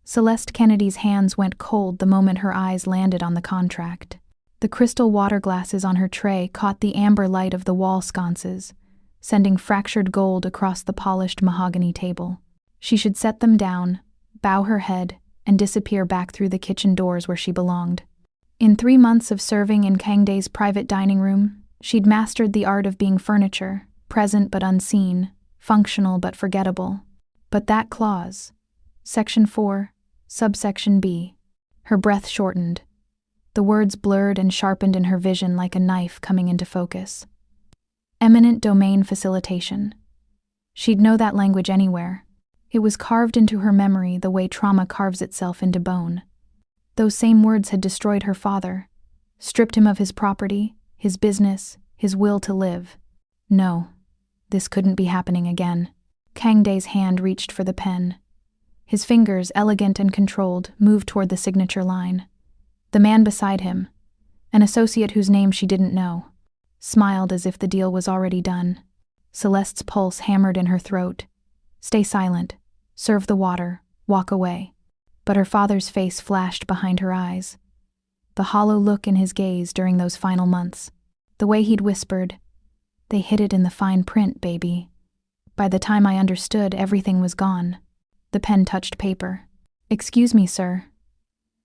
Celeste Kennedy's hands went cold the moment her eyes landed on the contract. The crystal water glasses on her tray caught the amber light of the wall sconces, sending fractured gold across the polished mahogany table. She should set them down, bow her head, and disappear back through the kitchen doors where she belonged. In 3 months of serving in Kang-dae's private dining room, she'd mastered the art of being furniture, present but unseen, functional but forgettable. But that clause, Section 4, subsection B, her breath shortened. The words blurred and sharpened in her vision like a knife coming into focus. Eminent domain facilitation. She'd know that language anywhere. It was carved into her memory the way trauma carves itself into bone. Those same words had destroyed her father, stripped him of his property, his business, his will to live. No, this couldn't be happening again. Kang-dae's hand reached for the pen. His fingers, elegant and controlled, moved toward the signature line. The man beside him, an associate whose name she didn't know, smiled as if the deal was already done. Celeste's pulse hammered in her throat. Stay silent, serve the water, walk away. But her father's face flashed behind her eyes. The hollow look in his gaze during those final months. The way he'd whispered, "They hid it in the fine print, baby." By the time I understood, everything was gone. The pen touched paper. "Excuse me, sir."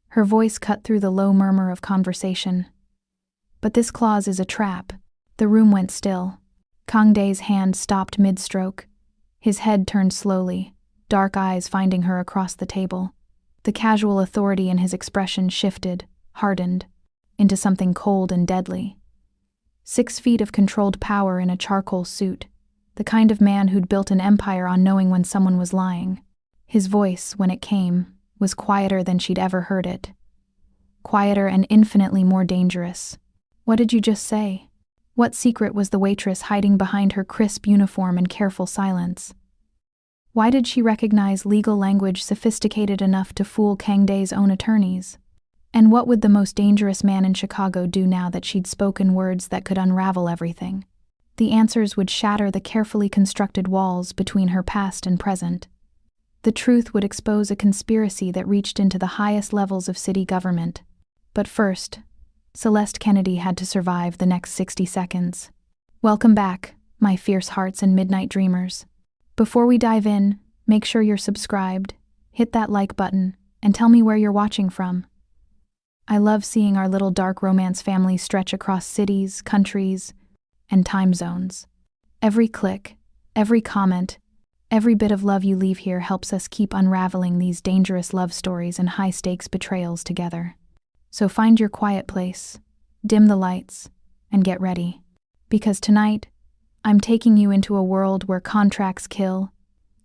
Her voice cut through the low murmur of conversation. "But this clause is a trap." The room went still. Kang-dae's hand stopped mid-stroke. His head turned slowly, dark eyes finding her across the table. The casual authority in his expression shifted, hardened, into something cold and deadly. 6 feet of controlled power in a charcoal suit, the kind of man who'd built an empire on knowing when someone was lying. His voice, when it came, was quieter than she'd ever heard it. Quieter and infinitely more dangerous. "What did you just say?" What secret was the waitress hiding behind her crisp uniform and careful silence? Why did she recognize legal language sophisticated enough to fool Kang-dae's own attorneys? And what would the most dangerous man in Chicago do now that she'd spoken words that could unravel everything? The answers would shatter the carefully constructed walls between her past and present. The truth would expose a conspiracy that reached into the highest levels of city government. But first, Celeste Kennedy had to survive the next 60 seconds. Welcome back, my fierce hearts and midnight dreamers. Before we dive in, make sure you're subscribed, hit that like button, and tell me where you're watching from. I love seeing our little dark romance family stretch across cities, countries, and time zones. Every click, every comment, every bit of love you leave here helps us keep unraveling these dangerous love stories and high-stakes betrayals together. So find your quiet place, dim the lights, and get ready. Because tonight, I'm taking you into a world where contracts kill,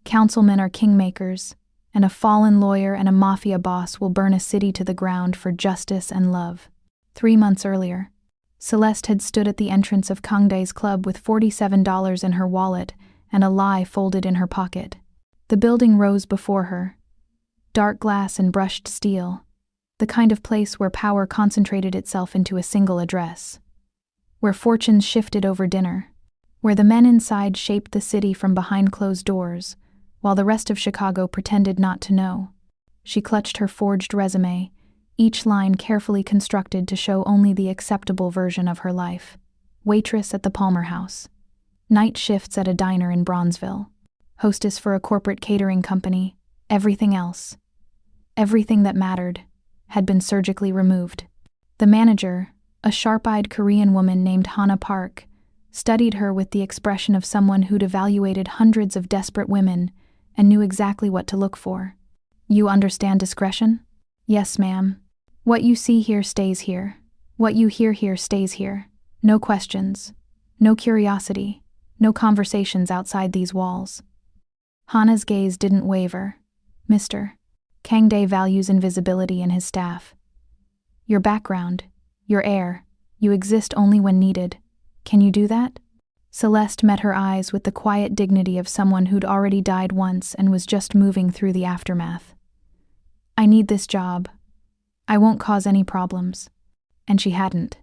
councilmen are kingmakers, and a fallen lawyer and a mafia boss will burn a city to the ground for justice and love. 3 months earlier, Celeste had stood at the entrance of Kang-dae's club with $47 in her wallet and a lie folded in her pocket. The building rose before her, dark glass and brushed steel, the kind of place where power concentrated itself into a single address, where fortunes shifted over dinner, where the men inside shaped the city from behind closed doors, while the rest of Chicago pretended not to know. She clutched her forged resume, each line carefully constructed to show only the acceptable version of her life. Waitress at the Palmer House. Night shifts at a diner in Bronzeville. Hostess for a corporate catering company. Everything else, everything that mattered, had been surgically removed. The manager, a sharp-eyed Korean woman named Hana Park, studied her with the expression of someone who'd evaluated hundreds of desperate women and knew exactly what to look for. "You understand discretion?" "Yes, ma'am. What you see here stays here. What you hear here stays here. No questions, no curiosity, no conversations outside these walls." Hana's gaze didn't waver. "Mr. Kang-dae values invisibility in his staff. Your background, your air, you exist only when needed. Can you do that?" Celeste met her eyes with the quiet dignity of someone who'd already died once and was just moving through the aftermath. "I need this job. I won't cause any problems." And she hadn't.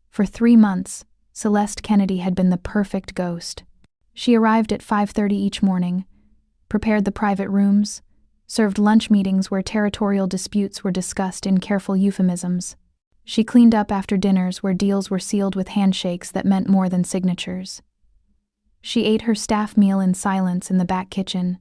For 3 months, Celeste Kennedy had been the perfect ghost. She arrived at 5:30 each morning, prepared the private rooms, served lunch meetings where territorial disputes were discussed in careful euphemisms. She cleaned up after dinners where deals were sealed with handshakes that meant more than signatures. She ate her staff meal in silence in the back kitchen.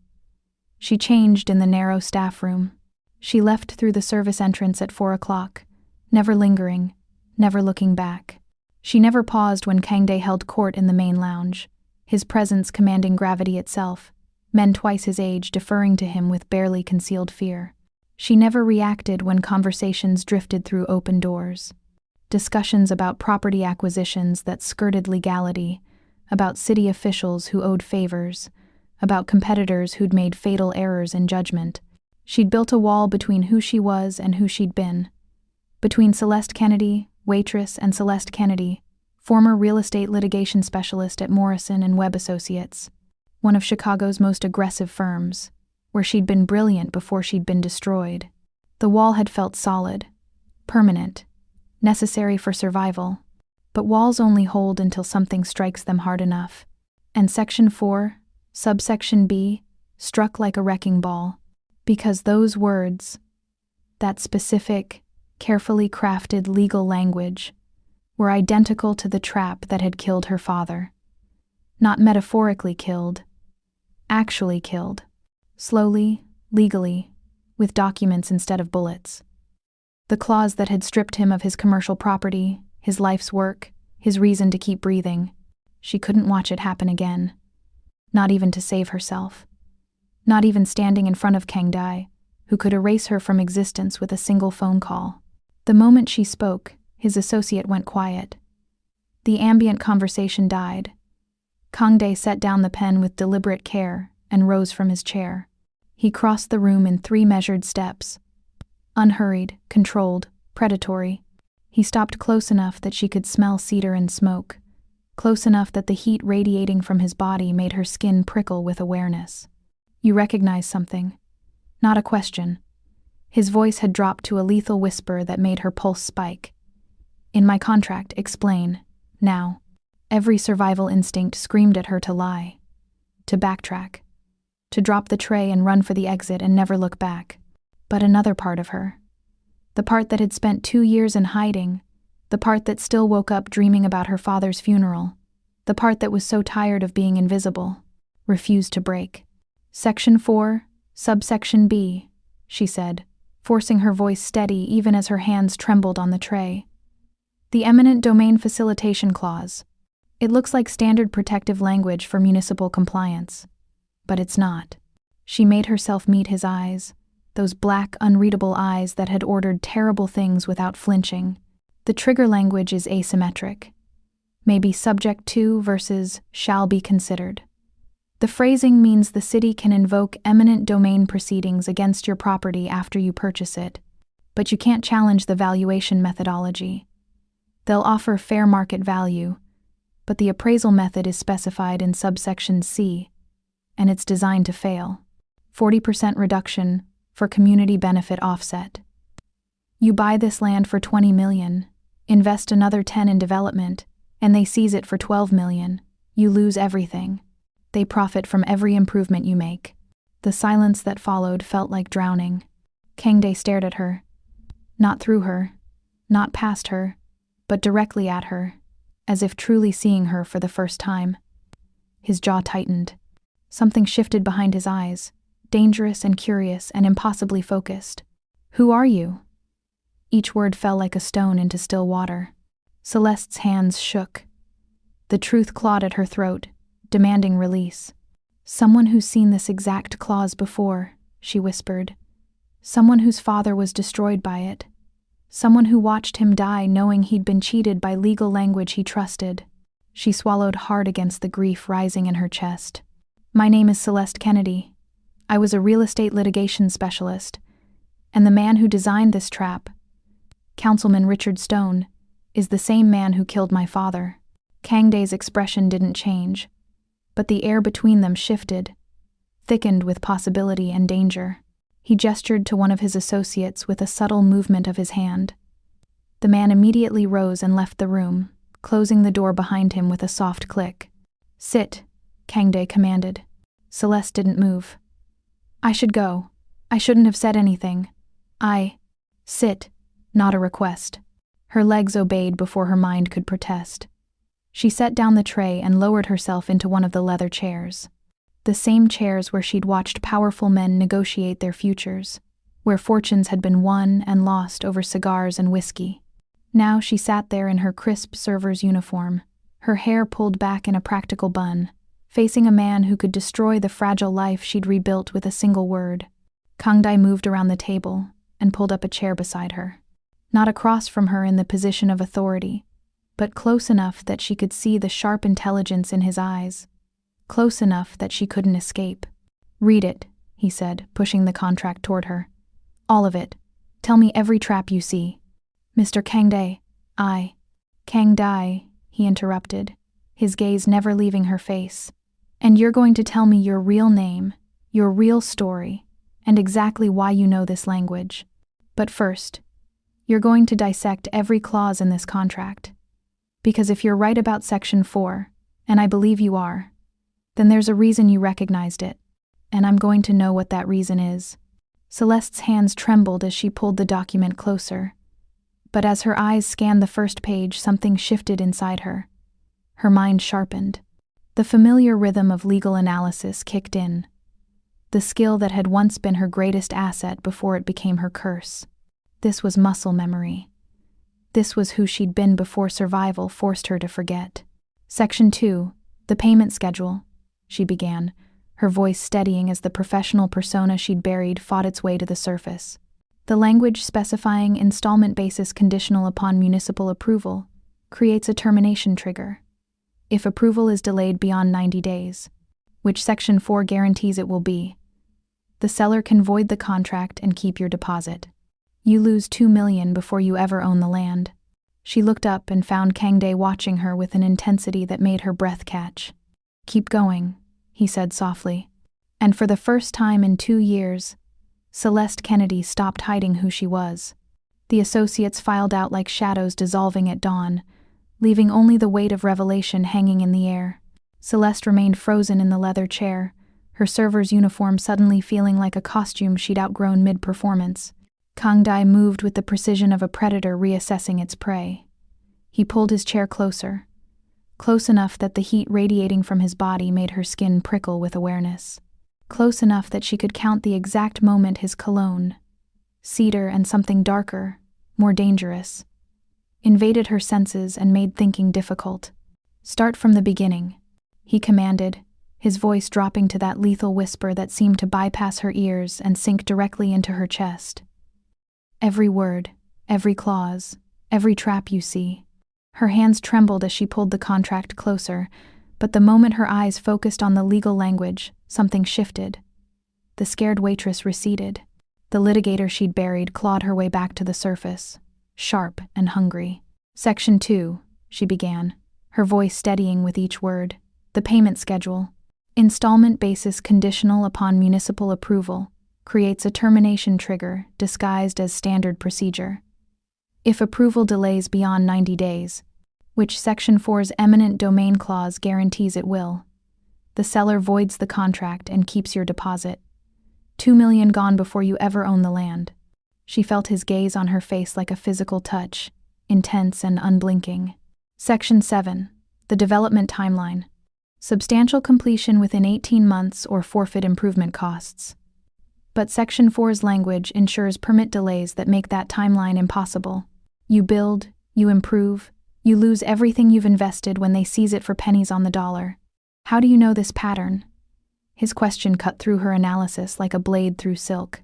She changed in the narrow staff room. She left through the service entrance at 4 o'clock, never lingering, never looking back. She never paused when Kang-dae held court in the main lounge, his presence commanding gravity itself, men twice his age deferring to him with barely concealed fear. She never reacted when conversations drifted through open doors. Discussions about property acquisitions that skirted legality, about city officials who owed favors, about competitors who'd made fatal errors in judgment. She'd built a wall between who she was and who she'd been. Between Celeste Kennedy, Waitress, and Celeste Kennedy, former real estate litigation specialist at Morrison & Webb Associates, one of Chicago's most aggressive firms, where she'd been brilliant before she'd been destroyed. The wall had felt solid, permanent, necessary for survival, but walls only hold until something strikes them hard enough. And Section 4, Subsection B, struck like a wrecking ball, because those words, that specific, carefully crafted legal language, were identical to the trap that had killed her father. Not metaphorically killed, actually killed. Slowly, legally, with documents instead of bullets. The clause that had stripped him of his commercial property, his life's work, his reason to keep breathing. She couldn't watch it happen again. Not even to save herself. Not even standing in front of Kang-dae, who could erase her from existence with a single phone call. The moment she spoke, his associate went quiet. The ambient conversation died. Kang-dae set down the pen with deliberate care and rose from his chair. He crossed the room in 3 measured steps. Unhurried, controlled, predatory. He stopped close enough that she could smell cedar and smoke, close enough that the heat radiating from his body made her skin prickle with awareness. You recognize something. Not a question. His voice had dropped to a lethal whisper that made her pulse spike. In my contract, explain. Now. Every survival instinct screamed at her to lie. To backtrack. To drop the tray and run for the exit and never look back. But another part of her. The part that had spent 2 years in hiding. The part that still woke up dreaming about her father's funeral. The part that was so tired of being invisible. Refused to break. Section 4, Subsection B, she said, forcing her voice steady even as her hands trembled on the tray. The eminent domain facilitation clause. It looks like standard protective language for municipal compliance. But it's not. She made herself meet his eyes, those black, unreadable eyes that had ordered terrible things without flinching. The trigger language is asymmetric. Maybe subject to versus shall be considered. The phrasing means the city can invoke eminent domain proceedings against your property after you purchase it, but you can't challenge the valuation methodology. They'll offer fair market value, but the appraisal method is specified in subsection C, and it's designed to fail. 40% reduction for community benefit offset. You buy this land for $20 million, invest another 10 in development, and they seize it for $12 million. You lose everything. They profit from every improvement you make. The silence that followed felt like drowning. Kang-dae stared at her. Not through her, not past her, but directly at her, as if truly seeing her for the first time. His jaw tightened. Something shifted behind his eyes, dangerous and curious and impossibly focused. Who are you? Each word fell like a stone into still water. Celeste's hands shook. The truth clawed at her throat, demanding release. Someone who's seen this exact clause before, she whispered. Someone whose father was destroyed by it. Someone who watched him die knowing he'd been cheated by legal language he trusted. She swallowed hard against the grief rising in her chest. My name is Celeste Kennedy. I was a real estate litigation specialist, and the man who designed this trap, Councilman Richard Stone, is the same man who killed my father. Kang-dae's expression didn't change, but the air between them shifted, thickened with possibility and danger. He gestured to one of his associates with a subtle movement of his hand. The man immediately rose and left the room, closing the door behind him with a soft click. Sit, Kang-dae commanded. Celeste didn't move. I should go, I shouldn't have said anything. Sit, not a request. Her legs obeyed before her mind could protest. She set down the tray and lowered herself into one of the leather chairs. The same chairs where she'd watched powerful men negotiate their futures, where fortunes had been won and lost over cigars and whiskey. Now she sat there in her crisp server's uniform, her hair pulled back in a practical bun, facing a man who could destroy the fragile life she'd rebuilt with a single word. Kang-dae moved around the table and pulled up a chair beside her. Not across from her in the position of authority, but close enough that she could see the sharp intelligence in his eyes. Close enough that she couldn't escape. "Read it," he said, pushing the contract toward her. "All of it. Tell me every trap you see." "Mr. Kang-dae, Kang-dae," he interrupted, his gaze never leaving her face. "And you're going to tell me your real name, your real story, and exactly why you know this language. But first, you're going to dissect every clause in this contract. Because if you're right about Section 4, and I believe you are, then there's a reason you recognized it, and I'm going to know what that reason is." Celeste's hands trembled as she pulled the document closer. But as her eyes scanned the first page, something shifted inside her. Her mind sharpened. The familiar rhythm of legal analysis kicked in. The skill that had once been her greatest asset before it became her curse. This was muscle memory. This was who she'd been before survival forced her to forget. "Section 2, the payment schedule," she began, her voice steadying as the professional persona she'd buried fought its way to the surface. "The language specifying installment basis conditional upon municipal approval creates a termination trigger. If approval is delayed beyond 90 days, which Section 4 guarantees it will be, the seller can void the contract and keep your deposit. You lose $2 million before you ever own the land." She looked up and found Kang-dae watching her with an intensity that made her breath catch. "Keep going," he said softly. And for the first time in 2 years, Celeste Kennedy stopped hiding who she was. The associates filed out like shadows dissolving at dawn, leaving only the weight of revelation hanging in the air. Celeste remained frozen in the leather chair, her server's uniform suddenly feeling like a costume she'd outgrown mid-performance. Kang-dae moved with the precision of a predator reassessing its prey. He pulled his chair closer, close enough that the heat radiating from his body made her skin prickle with awareness. Close enough that she could count the exact moment his cologne, cedar and something darker, more dangerous, invaded her senses and made thinking difficult. "Start from the beginning," he commanded, his voice dropping to that lethal whisper that seemed to bypass her ears and sink directly into her chest. "Every word, every clause, every trap you see." Her hands trembled as she pulled the contract closer, but the moment her eyes focused on the legal language, something shifted. The scared waitress receded. The litigator she'd buried clawed her way back to the surface, sharp and hungry. "Section 2, she began, her voice steadying with each word. "The payment schedule. Installment basis conditional upon municipal approval. Creates a termination trigger disguised as standard procedure. If approval delays beyond 90 days, which Section 4's eminent domain clause guarantees it will, the seller voids the contract and keeps your deposit. $2 million gone before you ever own the land." She felt his gaze on her face like a physical touch, intense and unblinking. "Section 7, the development timeline. Substantial completion within 18 months or forfeit improvement costs. But Section 4's language ensures permit delays that make that timeline impossible. You build, you improve, you lose everything you've invested when they seize it for pennies on the dollar. How do you know this pattern?" His question cut through her analysis like a blade through silk.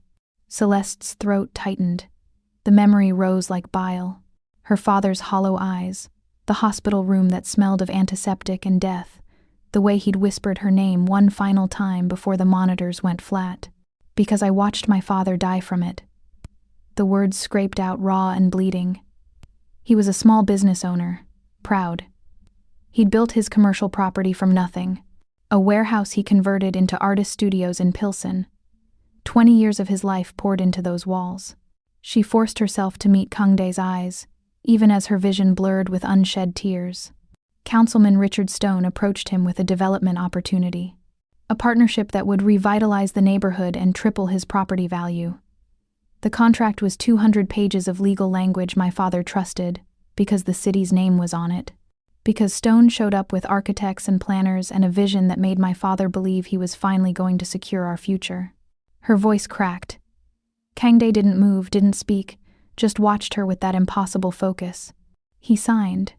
Celeste's throat tightened. The memory rose like bile. Her father's hollow eyes, the hospital room that smelled of antiseptic and death, the way he'd whispered her name one final time before the monitors went flat. "Because I watched my father die from it." The words scraped out raw and bleeding. He was a small business owner, proud. He'd built his commercial property from nothing, a warehouse he converted into artist studios in Pilsen. 20 years of his life poured into those walls. She forced herself to meet Kang-dae's eyes, even as her vision blurred with unshed tears. Councilman Richard Stone approached him with a development opportunity. a partnership that would revitalize the neighborhood and triple his property value. The contract was 200 pages of legal language my father trusted, because the city's name was on it. Because Stone showed up with architects and planners and a vision that made my father believe he was finally going to secure our future. Her voice cracked. Kang-dae didn't move, didn't speak, just watched her with that impossible focus. He signed.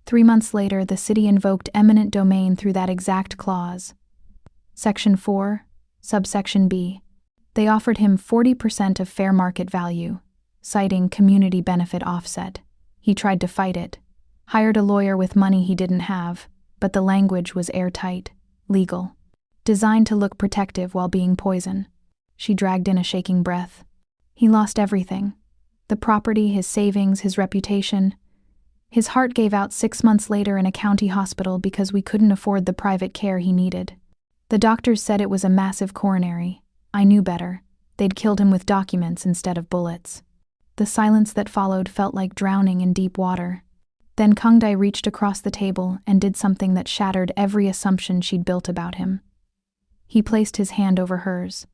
3 months later, the city invoked eminent domain through that exact clause. Section 4, subsection B. They offered him 40% of fair market value, citing community benefit offset. He tried to fight it. Hired a lawyer with money he didn't have, but the language was airtight, legal. Designed to look protective while being poison. She dragged in a shaking breath. He lost everything. The property, his savings, his reputation. His heart gave out 6 months later in a county hospital because we couldn't afford the private care he needed. The doctors said it was a massive coronary. I knew better. They'd killed him with documents instead of bullets. The silence that followed felt like drowning in deep water. Then Kang-dae reached across the table and did something that shattered every assumption she'd built about him. He placed his hand over hers.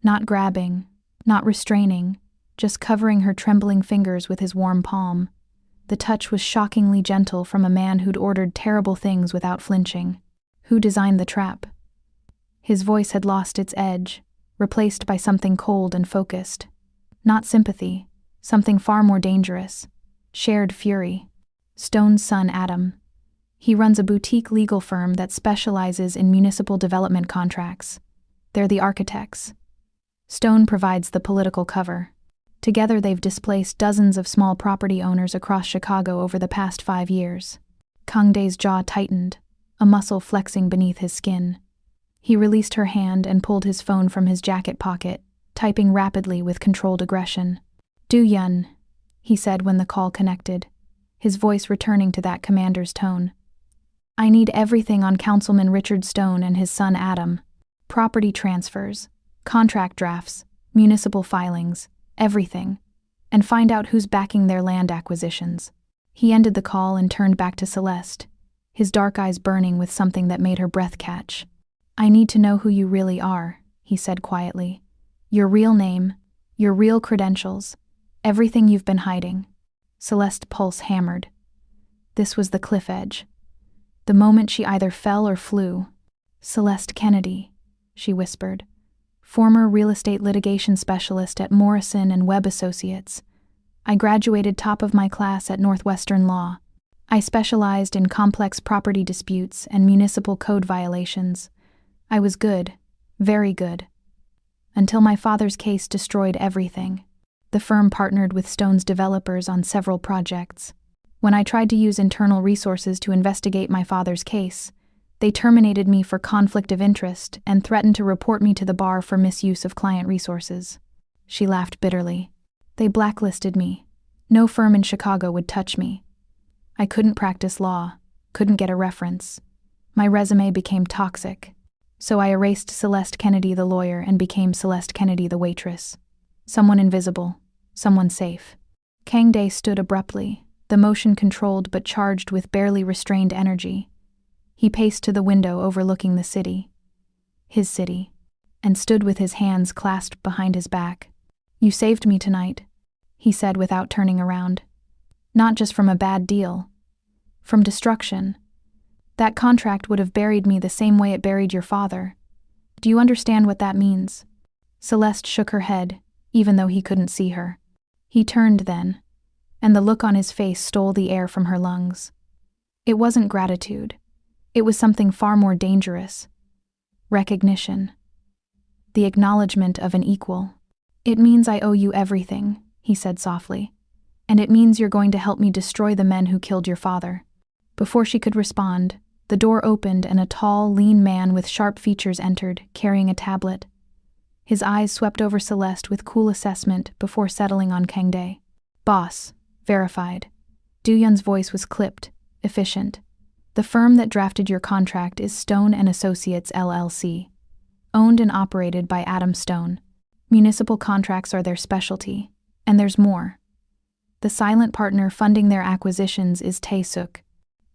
Not grabbing, not restraining, just covering her trembling fingers with his warm palm. The touch was shockingly gentle from a man who'd ordered terrible things without flinching. Who designed the trap? His voice had lost its edge, replaced by something cold and focused. Not sympathy, something far more dangerous. Shared fury. Stone's son Adam. He runs a boutique legal firm that specializes in municipal development contracts. They're the architects. Stone provides the political cover. Together they've displaced dozens of small property owners across Chicago over the past 5 years. Kang-dae's jaw tightened, a muscle flexing beneath his skin. He released her hand and pulled his phone from his jacket pocket, typing rapidly with controlled aggression. Do-yun, he said when the call connected, his voice returning to that commander's tone. I need everything on Councilman Richard Stone and his son Adam. Property transfers, contract drafts, municipal filings, everything. And find out who's backing their land acquisitions. He ended the call and turned back to Celeste, his dark eyes burning with something that made her breath catch. I need to know who you really are, he said quietly. Your real name, your real credentials, everything you've been hiding. Celeste's pulse hammered. This was the cliff edge. The moment she either fell or flew. Celeste Kennedy, she whispered. Former real estate litigation specialist at Morrison and Webb Associates. I graduated top of my class at Northwestern Law. I specialized in complex property disputes and municipal code violations. I was good, very good. Until my father's case destroyed everything. The firm partnered with Stone's developers on several projects. When I tried to use internal resources to investigate my father's case, they terminated me for conflict of interest and threatened to report me to the bar for misuse of client resources. She laughed bitterly. They blacklisted me. No firm in Chicago would touch me. I couldn't practice law, couldn't get a reference. My resume became toxic. So I erased Celeste Kennedy the lawyer and became Celeste Kennedy the waitress. Someone invisible, someone safe. Kang-dae stood abruptly, the motion controlled but charged with barely restrained energy. He paced to the window overlooking the city. His city. And stood with his hands clasped behind his back. You saved me tonight, he said without turning around. Not just from a bad deal. From destruction. That contract would have buried me the same way it buried your father. Do you understand what that means? Celeste shook her head, even though he couldn't see her. He turned then, and the look on his face stole the air from her lungs. It wasn't gratitude. It was something far more dangerous. Recognition. The acknowledgement of an equal. It means I owe you everything, he said softly. And it means you're going to help me destroy the men who killed your father. Before she could respond, the door opened and a tall, lean man with sharp features entered, carrying a tablet. His eyes swept over Celeste with cool assessment before settling on Kang-dae. Boss, verified. Do-yun's voice was clipped, efficient. The firm that drafted your contract is Stone & Associates LLC. Owned and operated by Adam Stone. Municipal contracts are their specialty. And there's more. The silent partner funding their acquisitions is Tae-suk.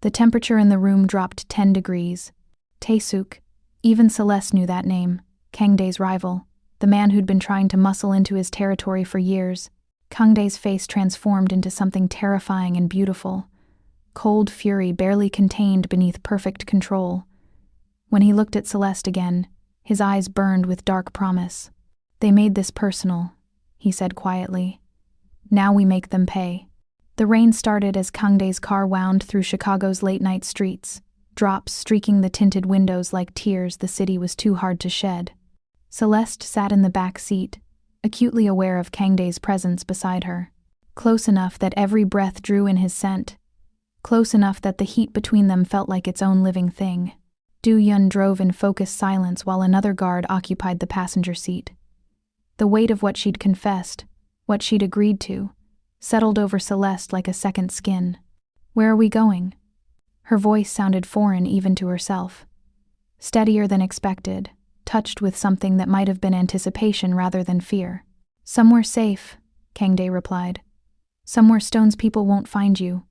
The temperature in the room dropped 10 degrees. Tae-suk, Even Celeste knew that name, Kang-dae's rival, the man who'd been trying to muscle into his territory for years. Kang-dae's face transformed into something terrifying and beautiful, cold fury barely contained beneath perfect control. When he looked at Celeste again, his eyes burned with dark promise. "They made this personal," he said quietly. "Now we make them pay." The rain started as Kang-dae's car wound through Chicago's late-night streets, drops streaking the tinted windows like tears the city was too hard to shed. Celeste sat in the back seat, acutely aware of Kang-dae's presence beside her, close enough that every breath drew in his scent, close enough that the heat between them felt like its own living thing. Do-Yun drove in focused silence while another guard occupied the passenger seat. The weight of what she'd confessed, what she'd agreed to, settled over Celeste like a second skin. "Where are we going?" Her voice sounded foreign even to herself. Steadier than expected, touched with something that might have been anticipation rather than fear. "Somewhere safe," Kang-dae replied. "Somewhere Stone's people won't find you.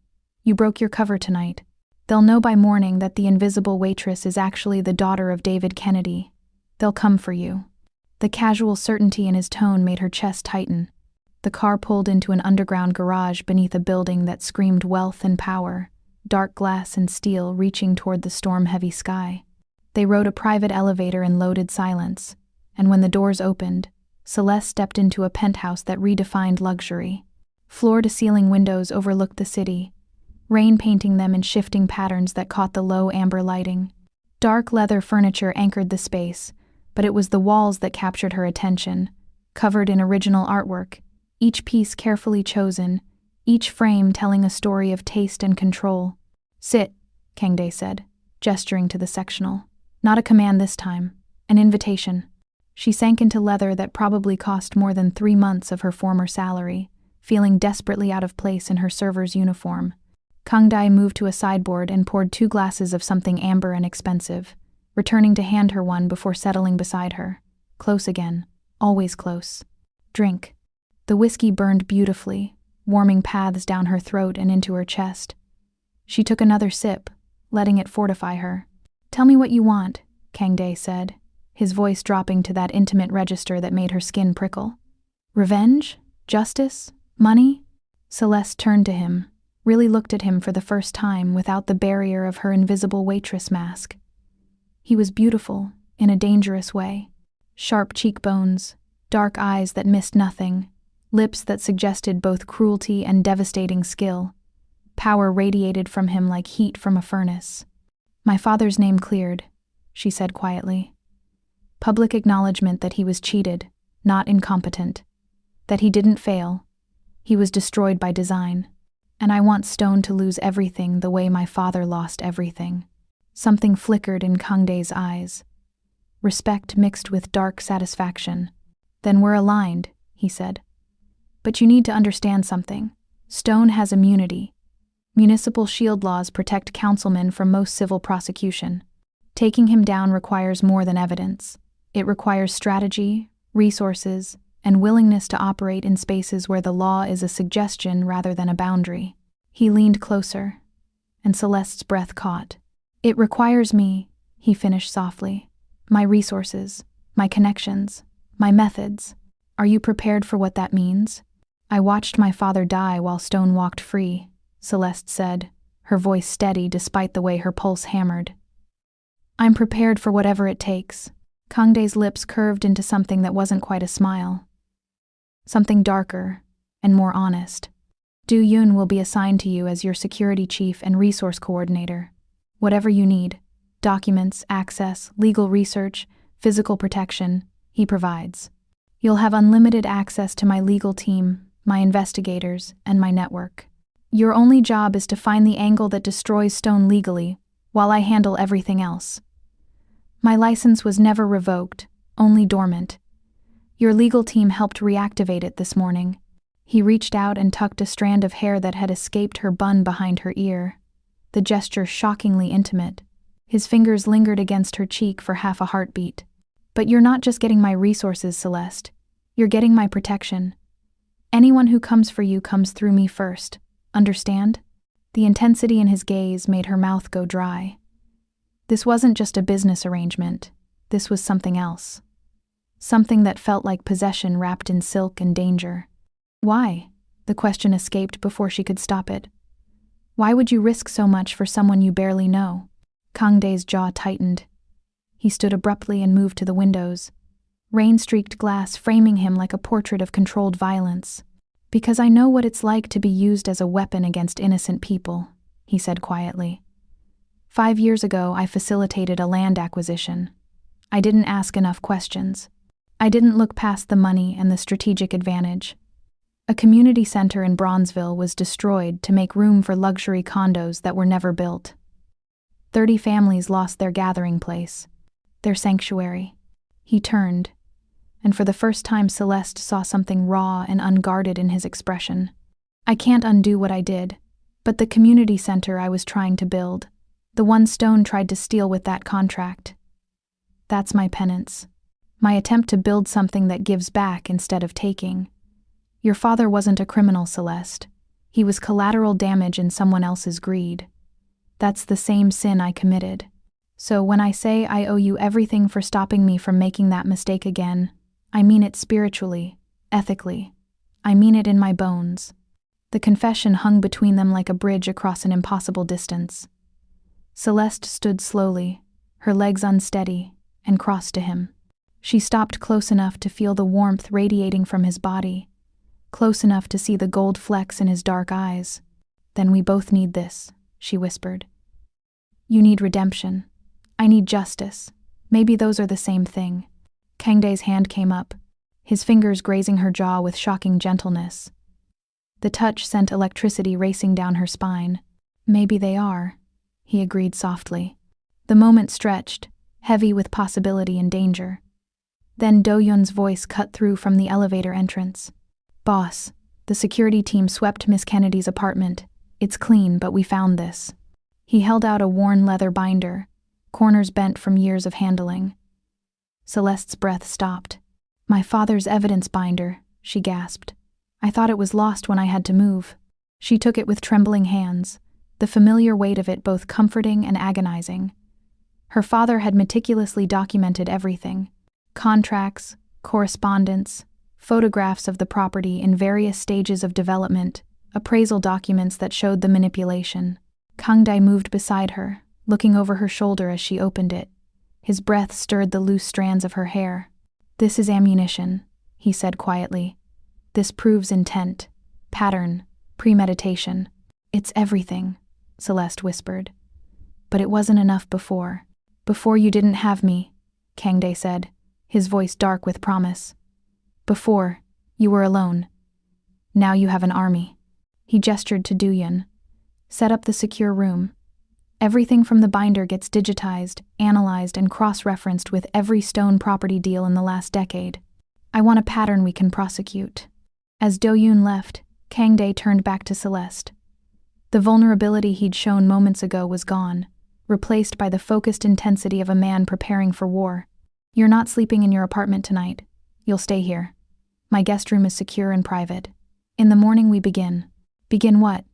You broke your cover tonight. They'll know by morning that the invisible waitress is actually the daughter of David Kennedy. They'll come for you." The casual certainty in his tone made her chest tighten. The car pulled into an underground garage beneath a building that screamed wealth and power, dark glass and steel reaching toward the storm-heavy sky. They rode a private elevator in loaded silence, and when the doors opened, Celeste stepped into a penthouse that redefined luxury. Floor-to-ceiling windows overlooked the city, rain painting them in shifting patterns that caught the low amber lighting. Dark leather furniture anchored the space, but it was the walls that captured her attention, covered in original artwork, each piece carefully chosen, each frame telling a story of taste and control. "Sit," Kang-dae said, gesturing to the sectional. Not a command this time, an invitation. She sank into leather that probably cost more than 3 months of her former salary, feeling desperately out of place in her server's uniform. Kang-dae moved to a sideboard and poured 2 glasses of something amber and expensive, returning to hand her one before settling beside her. Close again, always close. "Drink." The whiskey burned beautifully, warming paths down her throat and into her chest. She took another sip, letting it fortify her. "Tell me what you want," Kang-dae said, his voice dropping to that intimate register that made her skin prickle. "Revenge? Justice? Money?" Celeste turned to him, really looked at him for the first time without the barrier of her invisible waitress mask. He was beautiful, in a dangerous way. Sharp cheekbones, dark eyes that missed nothing, lips that suggested both cruelty and devastating skill. Power radiated from him like heat from a furnace. "My father's name cleared," she said quietly. Public acknowledgement that he was cheated, not incompetent. That he didn't fail. He was destroyed by design. And I want Stone to lose everything the way my father lost everything. Something flickered in Kang-dae's eyes. Respect mixed with dark satisfaction. "Then we're aligned," he said. "But you need to understand something. Stone has immunity. Municipal shield laws protect councilmen from most civil prosecution. Taking him down requires more than evidence. It requires strategy, resources, and willingness to operate in spaces where the law is a suggestion rather than a boundary." He leaned closer, and Celeste's breath caught. "It requires me," he finished softly. "My resources, my connections, my methods. Are you prepared for what that means?" "I watched my father die while Stone walked free," Celeste said, her voice steady despite the way her pulse hammered. "I'm prepared for whatever it takes." Kang-dae's lips curved into something that wasn't quite a smile. Something darker and more honest. Do-Yun will be assigned to you as your security chief and resource coordinator. Whatever you need, documents, access, legal research, physical protection, he provides. You'll have unlimited access to my legal team, my investigators, and my network. Your only job is to find the angle that destroys Stone legally, while I handle everything else. My license was never revoked, only dormant. Your legal team helped reactivate it this morning. He reached out and tucked a strand of hair that had escaped her bun behind her ear, the gesture shockingly intimate. His fingers lingered against her cheek for half a heartbeat. "But you're not just getting my resources, Celeste. You're getting my protection. Anyone who comes for you comes through me first. Understand?" The intensity in his gaze made her mouth go dry. This wasn't just a business arrangement. This was something else. Something that felt like possession wrapped in silk and danger. Why? The question escaped before she could stop it. Why would you risk so much for someone you barely know? Kang-dae's jaw tightened. He stood abruptly and moved to the windows, rain-streaked glass framing him like a portrait of controlled violence. Because I know what it's like to be used as a weapon against innocent people, he said quietly. 5 years ago, I facilitated a land acquisition. I didn't ask enough questions. I didn't look past the money and the strategic advantage. A community center in Bronzeville was destroyed to make room for luxury condos that were never built. 30 families lost their gathering place, their sanctuary. He turned, and for the first time Celeste saw something raw and unguarded in his expression. I can't undo what I did, but the community center I was trying to build, the one Stone tried to steal with that contract. That's my penance. My attempt to build something that gives back instead of taking. Your father wasn't a criminal, Celeste. He was collateral damage in someone else's greed. That's the same sin I committed. So when I say I owe you everything for stopping me from making that mistake again, I mean it spiritually, ethically. I mean it in my bones. The confession hung between them like a bridge across an impossible distance. Celeste stood slowly, her legs unsteady, and crossed to him. She stopped close enough to feel the warmth radiating from his body, close enough to see the gold flecks in his dark eyes. Then we both need this, she whispered. You need redemption. I need justice. Maybe those are the same thing. Kang-dae's hand came up, his fingers grazing her jaw with shocking gentleness. The touch sent electricity racing down her spine. Maybe they are, he agreed softly. The moment stretched, heavy with possibility and danger. Then Do-yeon's voice cut through from the elevator entrance. Boss, the security team swept Miss Kennedy's apartment. It's clean, but we found this. He held out a worn leather binder, corners bent from years of handling. Celeste's breath stopped. My father's evidence binder, she gasped. I thought it was lost when I had to move. She took it with trembling hands, the familiar weight of it both comforting and agonizing. Her father had meticulously documented everything. Contracts, correspondence, photographs of the property in various stages of development, appraisal documents that showed the manipulation. Kang-dae moved beside her, looking over her shoulder as she opened it. His breath stirred the loose strands of her hair. This is ammunition, he said quietly. This proves intent, pattern, premeditation. It's everything, Celeste whispered. But it wasn't enough before. Before you didn't have me, Kang-dae said, his voice dark with promise. Before, you were alone. Now you have an army. He gestured to Do-yeon. Set up the secure room. Everything from the binder gets digitized, analyzed, and cross-referenced with every Stone property deal in the last decade. I want a pattern we can prosecute. As Do-yeon left, Kang-dae turned back to Celeste. The vulnerability he'd shown moments ago was gone, replaced by the focused intensity of a man preparing for war. You're not sleeping in your apartment tonight. You'll stay here. My guest room is secure and private. In the morning we begin. Begin what?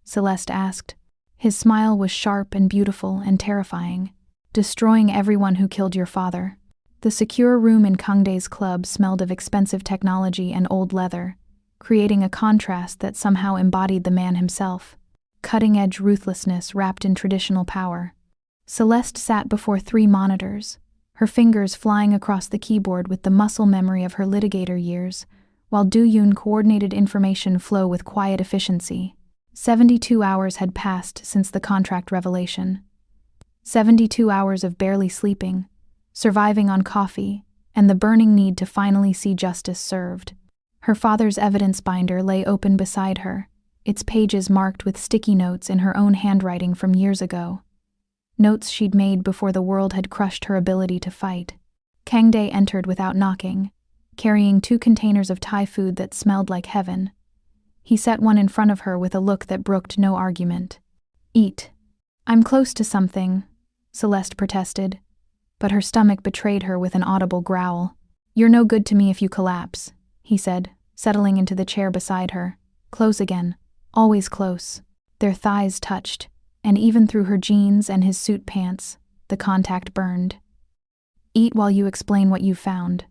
Celeste asked. His smile was sharp and beautiful and terrifying. Destroying everyone who killed your father. The secure room in Kang-dae's club smelled of expensive technology and old leather, creating a contrast that somehow embodied the man himself. Cutting-edge ruthlessness wrapped in traditional power. Celeste sat before 3 monitors, her fingers flying across the keyboard with the muscle memory of her litigator years, while Do-yeon coordinated information flow with quiet efficiency. 72 hours had passed since the contract revelation. 72 hours of barely sleeping, surviving on coffee, and the burning need to finally see justice served. Her father's evidence binder lay open beside her, its pages marked with sticky notes in her own handwriting from years ago. Notes she'd made before the world had crushed her ability to fight. Kang-dae entered without knocking, carrying 2 containers of Thai food that smelled like heaven. He set one in front of her with a look that brooked no argument. Eat. I'm close to something, Celeste protested, but her stomach betrayed her with an audible growl. You're no good to me if you collapse, he said, settling into the chair beside her. Close again. Always close. Their thighs touched, and even through her jeans and his suit pants, the contact burned. Eat while you explain what you've found.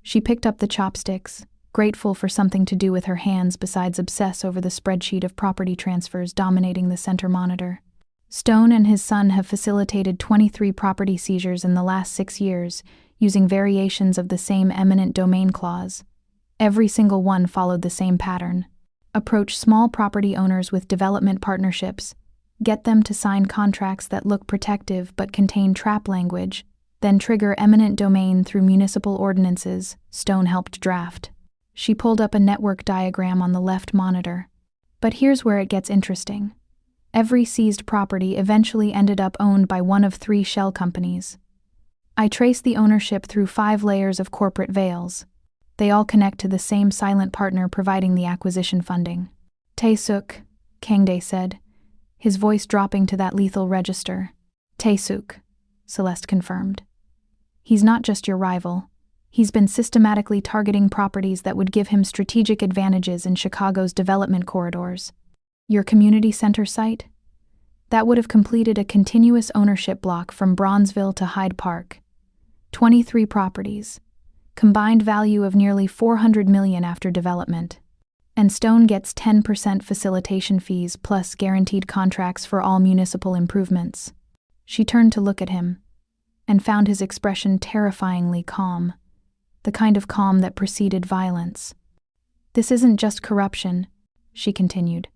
She picked up the chopsticks, grateful for something to do with her hands besides obsess over the spreadsheet of property transfers dominating the center monitor. Stone and his son have facilitated 23 property seizures in the last 6 years, using variations of the same eminent domain clause. Every single one followed the same pattern. Approach small property owners with development partnerships, get them to sign contracts that look protective but contain trap language, then trigger eminent domain through municipal ordinances Stone helped draft. She pulled up a network diagram on the left monitor. But here's where it gets interesting. Every seized property eventually ended up owned by one of 3 shell companies. I traced the ownership through 5 layers of corporate veils. They all connect to the same silent partner providing the acquisition funding. Tae-suk, Kang-dae said, his voice dropping to that lethal register. Tae-suk, Celeste confirmed. He's not just your rival. He's been systematically targeting properties that would give him strategic advantages in Chicago's development corridors. Your community center site? That would have completed a continuous ownership block from Bronzeville to Hyde Park. 23 properties. Combined value of nearly $400 million after development. And Stone gets 10% facilitation fees plus guaranteed contracts for all municipal improvements. She turned to look at him, and found his expression terrifyingly calm, the kind of calm that preceded violence. This isn't just corruption, she continued.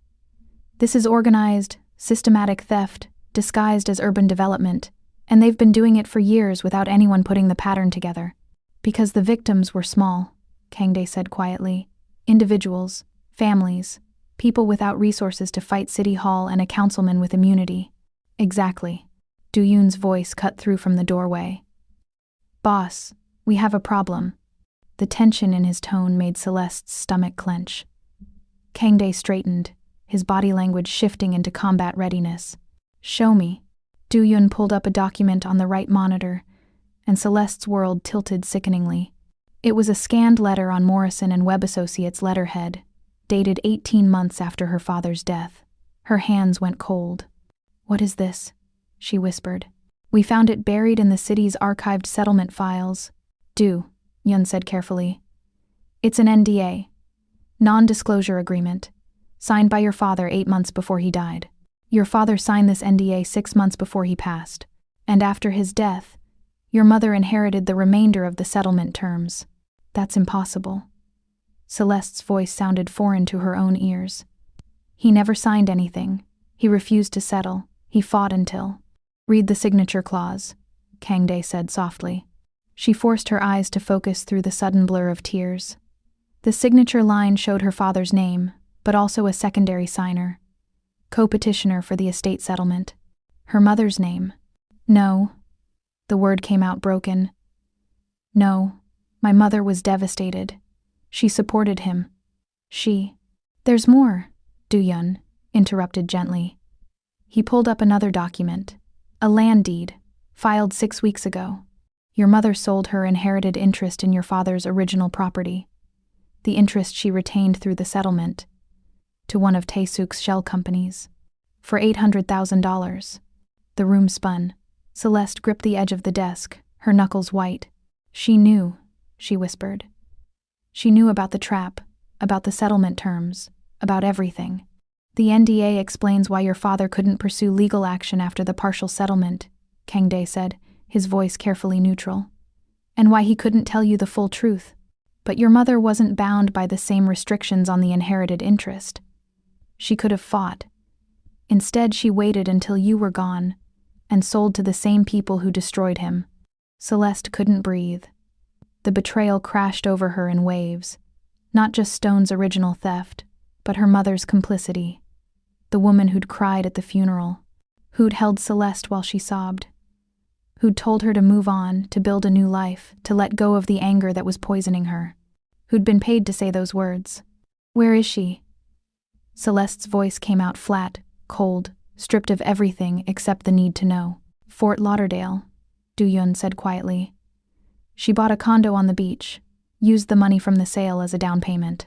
This is organized, systematic theft, disguised as urban development, and they've been doing it for years without anyone putting the pattern together. Because the victims were small, Kang-dae said quietly. Individuals, families, people without resources to fight City Hall and a councilman with immunity. Exactly. Do-yoon's voice cut through from the doorway. Boss, we have a problem. The tension in his tone made Celeste's stomach clench. Kang-dae straightened, his body language shifting into combat readiness. Show me. Do-yoon pulled up a document on the right monitor, and Celeste's world tilted sickeningly. It was a scanned letter on Morrison and Webb Associates' letterhead, dated 18 months after her father's death. Her hands went cold. What is this? She whispered. We found it buried in the city's archived settlement files. Yoon said carefully. It's an NDA. Non-disclosure agreement. Signed by your father 8 months before he died. Your father signed this NDA 6 months before he passed. And after his death, your mother inherited the remainder of the settlement terms. That's impossible. Celeste's voice sounded foreign to her own ears. He never signed anything. He refused to settle. He fought until... Read the signature clause, Kang-dae said softly. She forced her eyes to focus through the sudden blur of tears. The signature line showed her father's name, but also a secondary signer. Co-petitioner for the estate settlement. Her mother's name. No. The word came out broken. No. My mother was devastated. She supported him. There's more, Do-yoon interrupted gently. He pulled up another document. A land deed, filed 6 weeks ago. Your mother sold her inherited interest in your father's original property. The interest she retained through the settlement. To one of Tae-suk's shell companies. For $800,000. The room spun. Celeste gripped the edge of the desk, her knuckles white. She knew, she whispered. She knew about the trap, about the settlement terms, about everything. The NDA explains why your father couldn't pursue legal action after the partial settlement, Kang-dae said, his voice carefully neutral. And why he couldn't tell you the full truth. But your mother wasn't bound by the same restrictions on the inherited interest. She could have fought. Instead, she waited until you were gone, and sold to the same people who destroyed him. Celeste couldn't breathe. The betrayal crashed over her in waves. Not just Stone's original theft, but her mother's complicity. The woman who'd cried at the funeral, who'd held Celeste while she sobbed, who'd told her to move on, to build a new life, to let go of the anger that was poisoning her, who'd been paid to say those words. Where is she? Celeste's voice came out flat, cold, stripped of everything except the need to know. Fort Lauderdale, Do-yoon said quietly. She bought a condo on the beach, used the money from the sale as a down payment.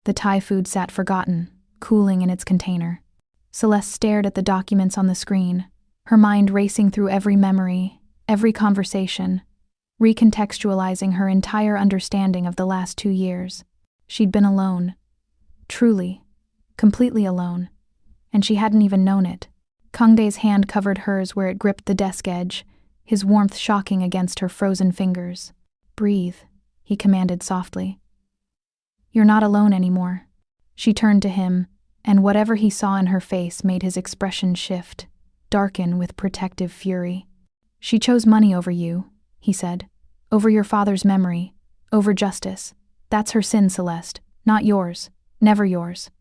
The Thai food sat forgotten, cooling in its container. Celeste stared at the documents on the screen, her mind racing through every memory, every conversation. recontextualizing her entire understanding of the last 2 years. She'd been alone. Truly. Completely alone. And she hadn't even known it. Kang-dae's hand covered hers where it gripped the desk edge, his warmth shocking against her frozen fingers. "Breathe," he commanded softly. "You're not alone anymore." She turned to him, and whatever he saw in her face made his expression shift, darken with protective fury. "She chose money over you," he said. "Over your father's memory, over justice. That's her sin, Celeste, not yours, never yours."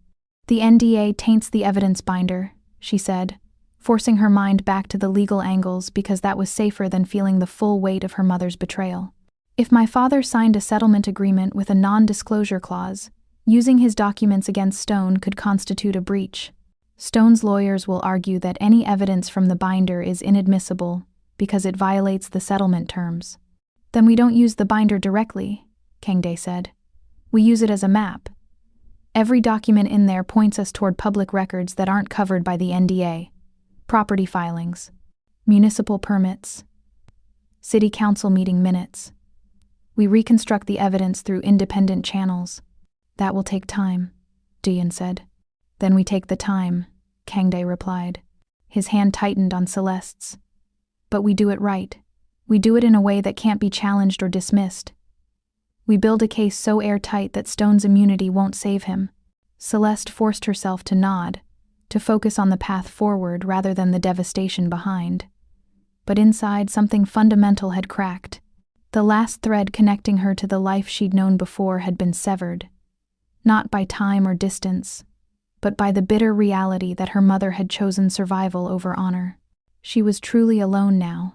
"The NDA taints the evidence binder," she said, forcing her mind back to the legal angles because that was safer than feeling the full weight of her mother's betrayal. "If my father signed a settlement agreement with a non-disclosure clause, using his documents against Stone could constitute a breach. Stone's lawyers will argue that any evidence from the binder is inadmissible because it violates the settlement terms." "Then we don't use the binder directly," Kang-dae said. "We use it as a map. Every document in there points us toward public records that aren't covered by the NDA. Property filings, municipal permits, city council meeting minutes. We reconstruct the evidence through independent channels." "That will take time," Daeun said. "Then we take the time," Kang-dae replied. His hand tightened on Celeste's. "But we do it right. We do it in a way that can't be challenged or dismissed. We build a case so airtight that Stone's immunity won't save him." Celeste forced herself to nod, to focus on the path forward rather than the devastation behind. But inside, something fundamental had cracked. The last thread connecting her to the life she'd known before had been severed. Not by time or distance, but by the bitter reality that her mother had chosen survival over honor. She was truly alone now,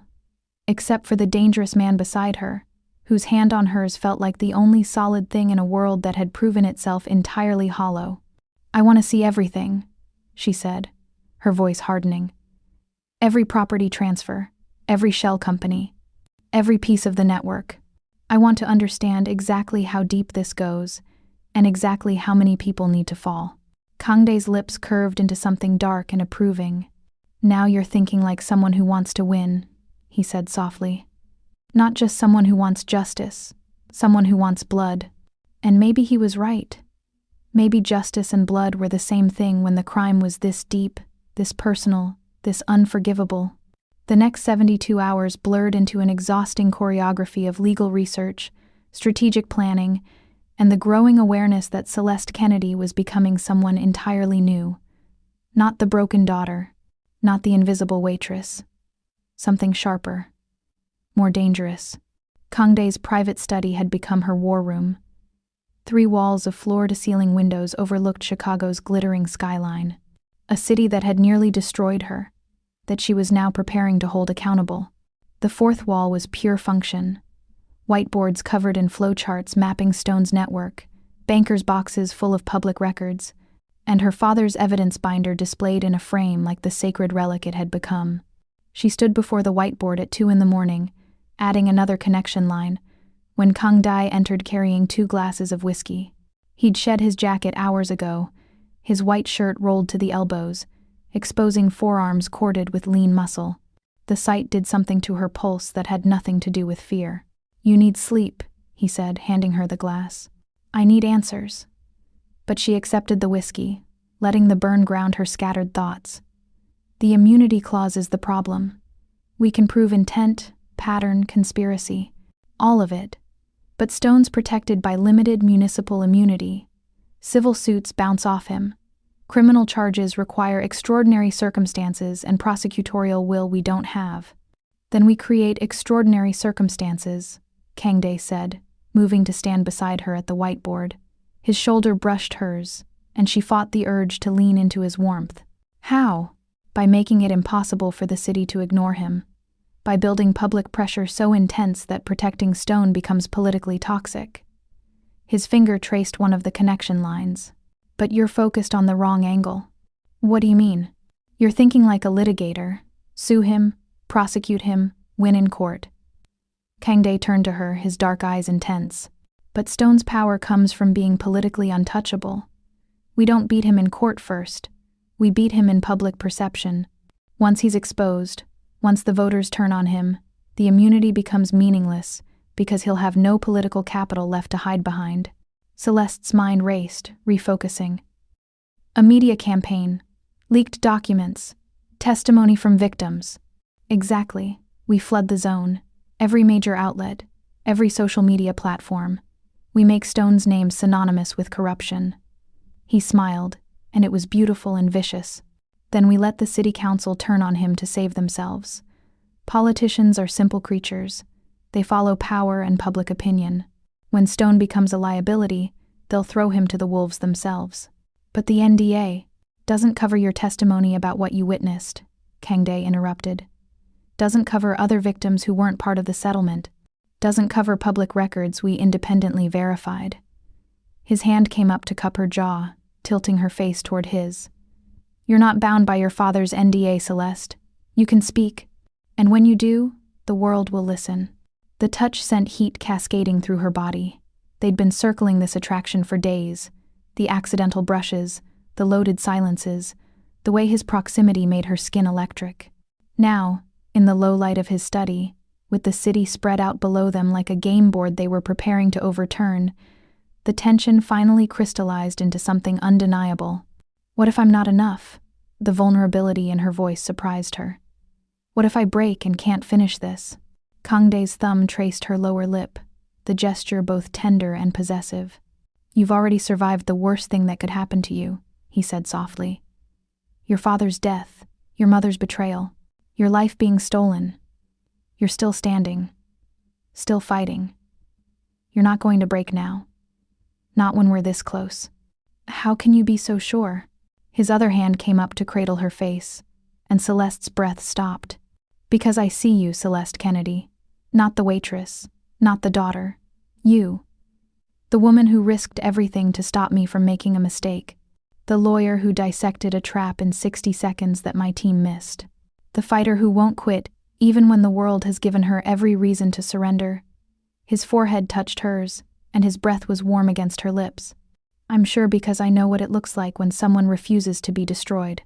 except for the dangerous man beside her, whose hand on hers felt like the only solid thing in a world that had proven itself entirely hollow. "I want to see everything," she said, her voice hardening. "Every property transfer, every shell company, every piece of the network. I want to understand exactly how deep this goes, and exactly how many people need to fall." Kang-dae's lips curved into something dark and approving. "Now you're thinking like someone who wants to win," he said softly. "Not just someone who wants justice, someone who wants blood." And maybe he was right. Maybe justice and blood were the same thing when the crime was this deep, this personal, this unforgivable. The next 72 hours blurred into an exhausting choreography of legal research, strategic planning, and the growing awareness that Celeste Kennedy was becoming someone entirely new. Not the broken daughter, not the invisible waitress. Something sharper, more dangerous. Kang-dae's private study had become her war room. 3 walls of floor-to-ceiling windows overlooked Chicago's glittering skyline, a city that had nearly destroyed her, that she was now preparing to hold accountable. The 4th wall was pure function. Whiteboards covered in flowcharts mapping Stone's network, bankers' boxes full of public records, and her father's evidence binder displayed in a frame like the sacred relic it had become. She stood before the whiteboard at 2 a.m, adding another connection line, when Kang-dae entered carrying 2 glasses of whiskey. He'd shed his jacket hours ago, his white shirt rolled to the elbows, exposing forearms corded with lean muscle. The sight did something to her pulse that had nothing to do with fear. "You need sleep," he said, handing her the glass. "I need answers." But she accepted the whiskey, letting the burn ground her scattered thoughts. "The immunity clause is the problem. We can prove intent, pattern, conspiracy, all of it. But Stone's protected by limited municipal immunity. Civil suits bounce off him. Criminal charges require extraordinary circumstances and prosecutorial will we don't have." "Then we create extraordinary circumstances," Kang-dae said, moving to stand beside her at the whiteboard. His shoulder brushed hers, and she fought the urge to lean into his warmth. "How?" "By making it impossible for the city to ignore him. By building public pressure so intense that protecting Stone becomes politically toxic." His finger traced one of the connection lines. "But you're focused on the wrong angle." "What do you mean?" "You're thinking like a litigator. Sue him, prosecute him, win in court." Kang-dae turned to her, his dark eyes intense. "But Stone's power comes from being politically untouchable. We don't beat him in court first. We beat him in public perception. Once he's exposed, once the voters turn on him, the immunity becomes meaningless, because he'll have no political capital left to hide behind. Celeste's mind raced, refocusing. A media campaign, leaked documents, testimony from victims. Exactly. We flood the zone, every major outlet, every social media platform. We make Stone's name synonymous with corruption. He smiled, and it was beautiful and vicious. Then we let the city council turn on him to save themselves. Politicians are simple creatures. They follow power and public opinion. When Stone becomes a liability, they'll throw him to the wolves themselves. But the NDA doesn't cover your testimony about what you witnessed, Kang-dae interrupted. Doesn't cover other victims who weren't part of the settlement. Doesn't cover public records we independently verified. His hand came up to cup her jaw, tilting her face toward his. You're not bound by your father's NDA, Celeste. You can speak. And when you do, the world will listen. The touch sent heat cascading through her body. They'd been circling this attraction for days. The accidental brushes, the loaded silences, the way his proximity made her skin electric. Now, in the low light of his study, with the city spread out below them like a game board they were preparing to overturn, the tension finally crystallized into something undeniable. What if I'm not enough? The vulnerability in her voice surprised her. What if I break and can't finish this? Kang-dae's thumb traced her lower lip, the gesture both tender and possessive. You've already survived the worst thing that could happen to you, he said softly. Your father's death, your mother's betrayal, your life being stolen. You're still standing, still fighting. You're not going to break now. Not when we're this close. How can you be so sure? His other hand came up to cradle her face, and Celeste's breath stopped. Because I see you, Celeste Kennedy. Not the waitress, not the daughter. You. The woman who risked everything to stop me from making a mistake. The lawyer who dissected a trap in 60 seconds that my team missed. The fighter who won't quit, even when the world has given her every reason to surrender. His forehead touched hers, and his breath was warm against her lips. I'm sure because I know what it looks like when someone refuses to be destroyed.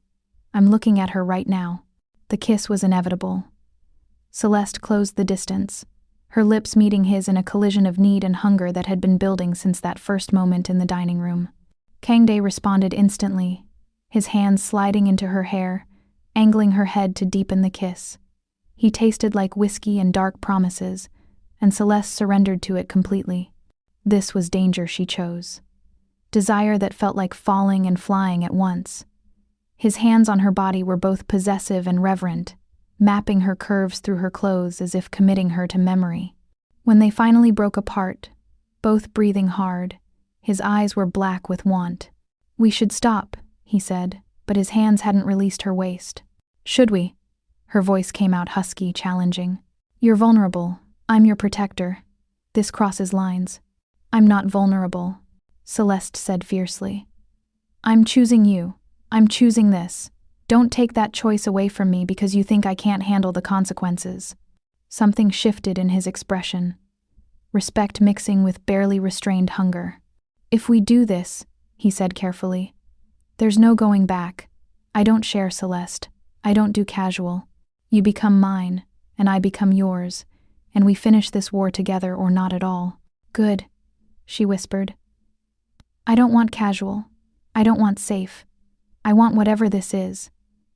I'm looking at her right now. The kiss was inevitable. Celeste closed the distance, her lips meeting his in a collision of need and hunger that had been building since that first moment in the dining room. Kang-dae responded instantly, his hands sliding into her hair, angling her head to deepen the kiss. He tasted like whiskey and dark promises, and Celeste surrendered to it completely. This was danger she chose. Desire that felt like falling and flying at once. His hands on her body were both possessive and reverent, mapping her curves through her clothes as if committing her to memory. When they finally broke apart, both breathing hard, his eyes were black with want. We should stop, he said, but his hands hadn't released her waist. Should we? Her voice came out husky, challenging. You're vulnerable. I'm your protector. This crosses lines. I'm not vulnerable, Celeste said fiercely. I'm choosing you. I'm choosing this. Don't take that choice away from me because you think I can't handle the consequences. Something shifted in his expression, respect mixing with barely restrained hunger. If we do this, he said carefully, there's no going back. I don't share, Celeste. I don't do casual. You become mine, and I become yours, and we finish this war together or not at all. Good, she whispered. I don't want casual. I don't want safe. I want whatever this is.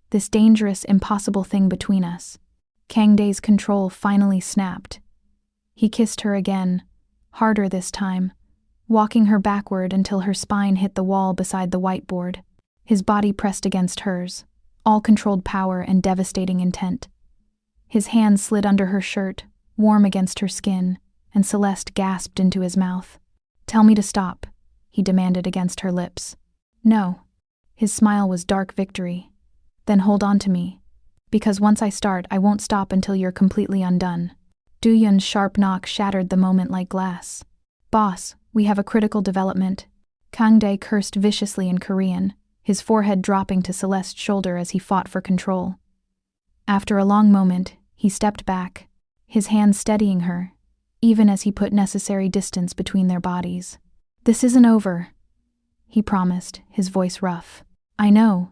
This dangerous, impossible thing between us. Kang-dae's control finally snapped. He kissed her again, harder this time, walking her backward until her spine hit the wall beside the whiteboard. His body pressed against hers, all controlled power and devastating intent. His hand slid under her shirt, warm against her skin, and Celeste gasped into his mouth. Tell me to stop, he demanded against her lips. No. His smile was dark victory. Then hold on to me. Because once I start, I won't stop until you're completely undone. Do-yun's sharp knock shattered the moment like glass. Boss, we have a critical development. Kang-dae cursed viciously in Korean, his forehead dropping to Celeste's shoulder as he fought for control. After a long moment, he stepped back, his hand steadying her, even as he put necessary distance between their bodies. This isn't over, he promised, his voice rough. I know,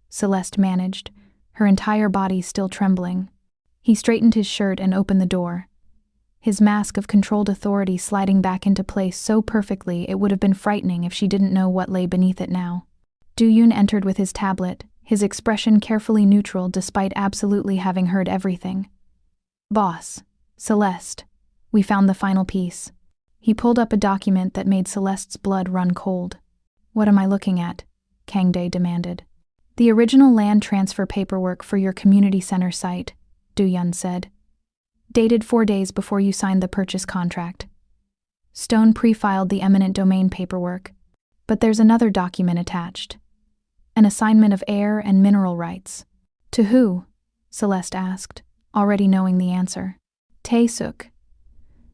Celeste managed, her entire body still trembling. He straightened his shirt and opened the door. his mask of controlled authority sliding back into place so perfectly it would have been frightening if she didn't know what lay beneath it now. Do-yoon entered with his tablet, his expression carefully neutral despite absolutely having heard everything. "Boss, Celeste, we found the final piece." He pulled up a document that made Celeste's blood run cold. "What am I looking at?" Kang-dae demanded. "The original land transfer paperwork for your community center site," Do-yoon said. "Dated 4 days before you signed the purchase contract. Stone pre-filed the eminent domain paperwork, but there's another document attached. An assignment of air and mineral rights." "To who?" Celeste asked, already knowing the answer. "Tae-suk.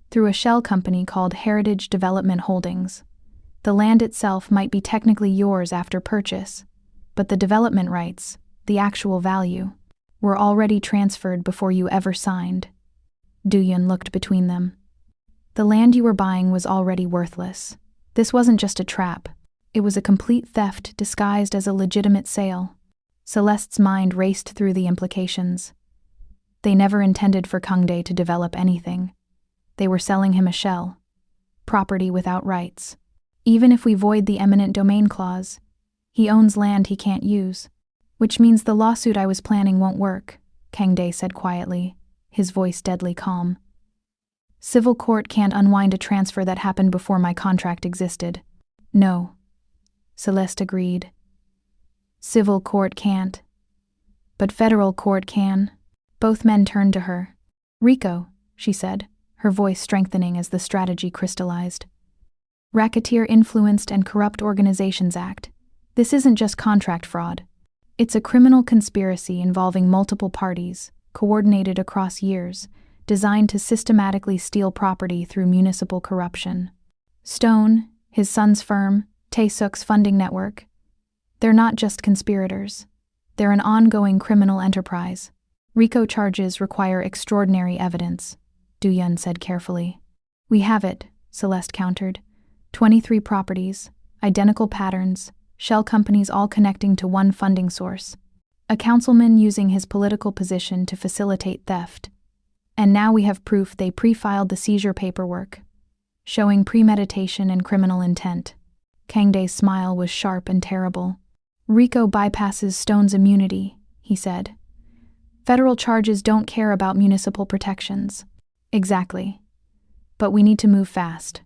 Through a shell company called Heritage Development Holdings. The land itself might be technically yours after purchase, but the development rights, the actual value, were already transferred before you ever signed." Do-yoon looked between them. "The land you were buying was already worthless. This wasn't just a trap. It was a complete theft disguised as a legitimate sale." Celeste's mind raced through the implications. They never intended for Kang-dae to develop anything. They were selling him a shell. Property without rights. Even if we void the eminent domain clause, he owns land he can't use. "Which means the lawsuit I was planning won't work," Kang-dae said quietly, his voice deadly calm. "Civil court can't unwind a transfer that happened before my contract existed." "No," Celeste agreed. "Civil court can't. But federal court can." Both men turned to her. "Rico," she said, her voice strengthening as the strategy crystallized. "Racketeer Influenced and Corrupt Organizations Act. This isn't just contract fraud. It's a criminal conspiracy involving multiple parties, coordinated across years, designed to systematically steal property through municipal corruption. Stone, his son's firm, Tae-suk's funding network. They're not just conspirators. They're an ongoing criminal enterprise. RICO charges require extraordinary evidence," Do-yoon said carefully. "We have it," Celeste countered. 23 properties, identical patterns, shell companies all connecting to one funding source. A councilman using his political position to facilitate theft. And now we have proof they pre-filed the seizure paperwork, showing premeditation and criminal intent. Kang-dae's smile was sharp and terrible. "RICO bypasses Stone's immunity," he said. "Federal charges don't care about municipal protections." "Exactly. But we need to move fast.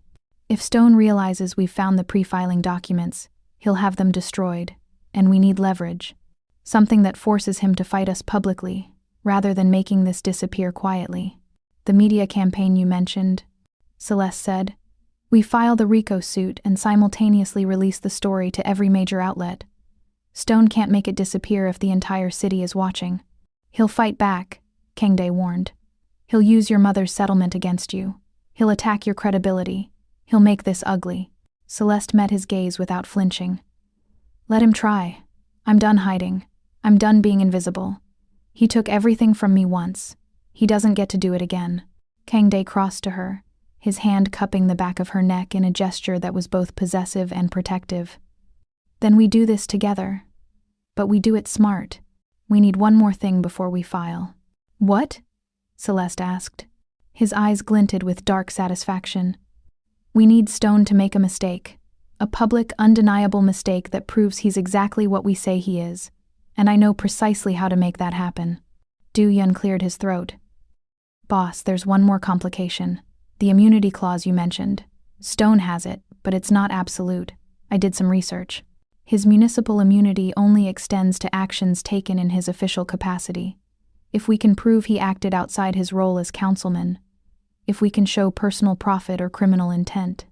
If Stone realizes we've found the pre-filing documents, he'll have them destroyed, and we need leverage. Something that forces him to fight us publicly, rather than making this disappear quietly." "The media campaign you mentioned," Celeste said. "We file the RICO suit and simultaneously release the story to every major outlet. Stone can't make it disappear if the entire city is watching." "He'll fight back," Kang-dae warned. "He'll use your mother's settlement against you. He'll attack your credibility. He'll make this ugly." Celeste met his gaze without flinching. "Let him try. I'm done hiding. I'm done being invisible. He took everything from me once. He doesn't get to do it again." Kang-dae crossed to her, his hand cupping the back of her neck in a gesture that was both possessive and protective. "Then we do this together. But we do it smart. We need one more thing before we file." "What?" Celeste asked. His eyes glinted with dark satisfaction. "We need Stone to make a mistake. A public, undeniable mistake that proves he's exactly what we say he is. And I know precisely how to make that happen." Do-yoon cleared his throat. "Boss, there's one more complication. The immunity clause you mentioned. Stone has it, but it's not absolute. I did some research. His municipal immunity only extends to actions taken in his official capacity. If we can prove he acted outside his role as councilman, if we can show personal profit or criminal intent,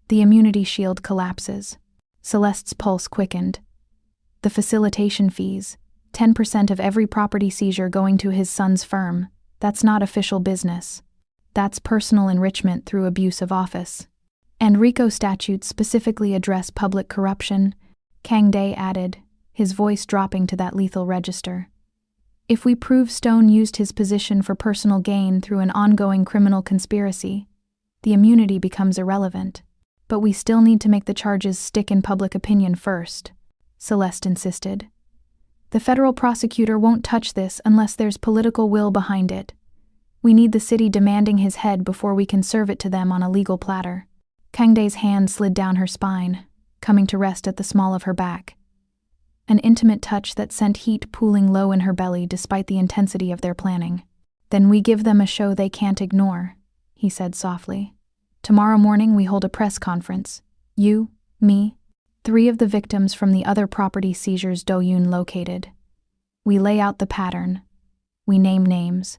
the immunity shield collapses." Celeste's pulse quickened. "The facilitation fees, 10% of every property seizure going to his son's firm, that's not official business. That's personal enrichment through abuse of office. And RICO statutes specifically address public corruption," Kang-dae added, his voice dropping to that lethal register. "If we prove Stone used his position for personal gain through an ongoing criminal conspiracy, the immunity becomes irrelevant. But we still need to make the charges stick in public opinion first," Celeste insisted. "The federal prosecutor won't touch this unless there's political will behind it. We need the city demanding his head before we can serve it to them on a legal platter. Kang-dae's hand slid down her spine, coming to rest at the small of her back. An intimate touch that sent heat pooling low in her belly despite the intensity of their planning. Then we give them a show they can't ignore, he said softly. Tomorrow morning we hold a press conference. You, me, 3 of the victims from the other property seizures Do-yoon located. We lay out the pattern. We name names.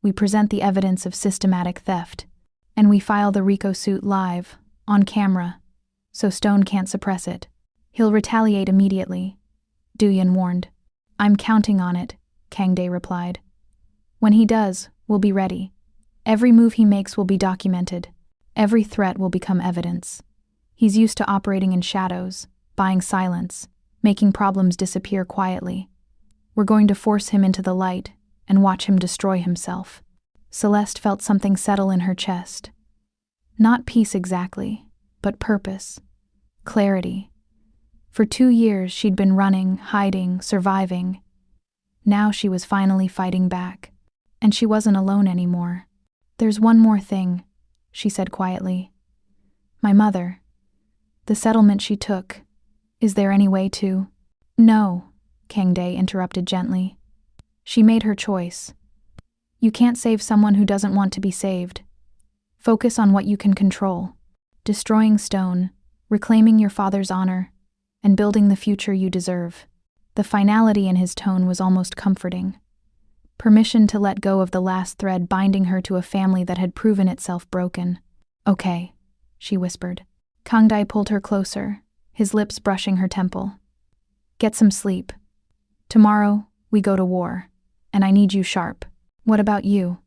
We present the evidence of systematic theft. And we file the RICO suit live, on camera, so Stone can't suppress it. He'll retaliate immediately, Do-yoon warned. I'm counting on it, Kang-dae replied. When he does, we'll be ready. Every move he makes will be documented. Every threat will become evidence. He's used to operating in shadows, buying silence, making problems disappear quietly. We're going to force him into the light and watch him destroy himself. Celeste felt something settle in her chest. Not peace exactly, but purpose. Clarity. For 2 years she'd been running, hiding, surviving. Now she was finally fighting back. And she wasn't alone anymore. There's one more thing, she said quietly. My mother. The settlement she took. Is there any way to— No, Kang-dae interrupted gently. She made her choice. You can't save someone who doesn't want to be saved. Focus on what you can control. Destroying Stone, reclaiming your father's honor, and building the future you deserve. The finality in his tone was almost comforting. Permission to let go of the last thread binding her to a family that had proven itself broken. Okay, she whispered. Kang-dae pulled her closer, his lips brushing her temple. Get some sleep. Tomorrow, we go to war, and I need you sharp. What about you?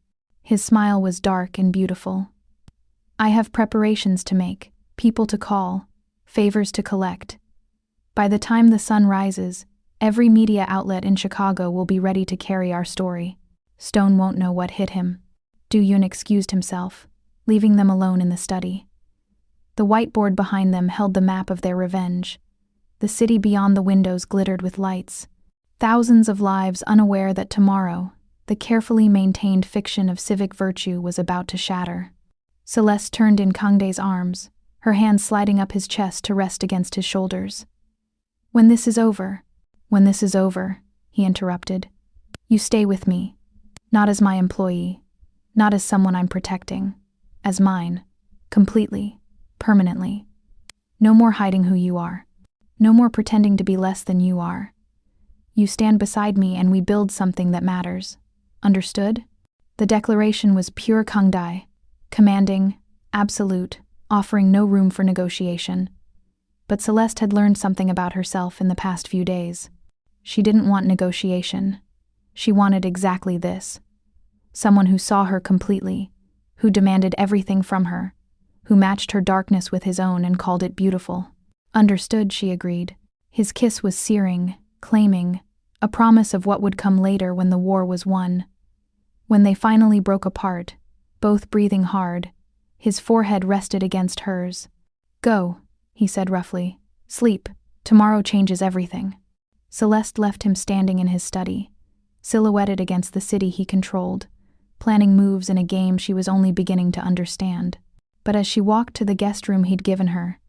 His smile was dark and beautiful. I have preparations to make, people to call, favors to collect. By the time the sun rises, every media outlet in Chicago will be ready to carry our story. Stone won't know what hit him. Do-yoon excused himself, leaving them alone in the study. The whiteboard behind them held the map of their revenge. The city beyond the windows glittered with lights. Thousands of lives unaware that tomorrow, the carefully maintained fiction of civic virtue was about to shatter. Celeste turned in Kang-dae's arms, her hand sliding up his chest to rest against his shoulders. When this is over, he interrupted, you stay with me. Not as my employee, not as someone I'm protecting, as mine, completely, permanently. No more hiding who you are. No more pretending to be less than you are. You stand beside me and we build something that matters. Understood? The declaration was pure Kang-dae, commanding, absolute, offering no room for negotiation. But Celeste had learned something about herself in the past few days. She didn't want negotiation. She wanted exactly this. Someone who saw her completely, who demanded everything from her, who matched her darkness with his own and called it beautiful. Understood, she agreed. His kiss was searing, claiming, a promise of what would come later when the war was won. When they finally broke apart, both breathing hard, his forehead rested against hers. Go, he said roughly. Sleep. Tomorrow changes everything. Celeste left him standing in his study, silhouetted against the city he controlled, planning moves in a game she was only beginning to understand. But as she walked to the guest room he'd given her,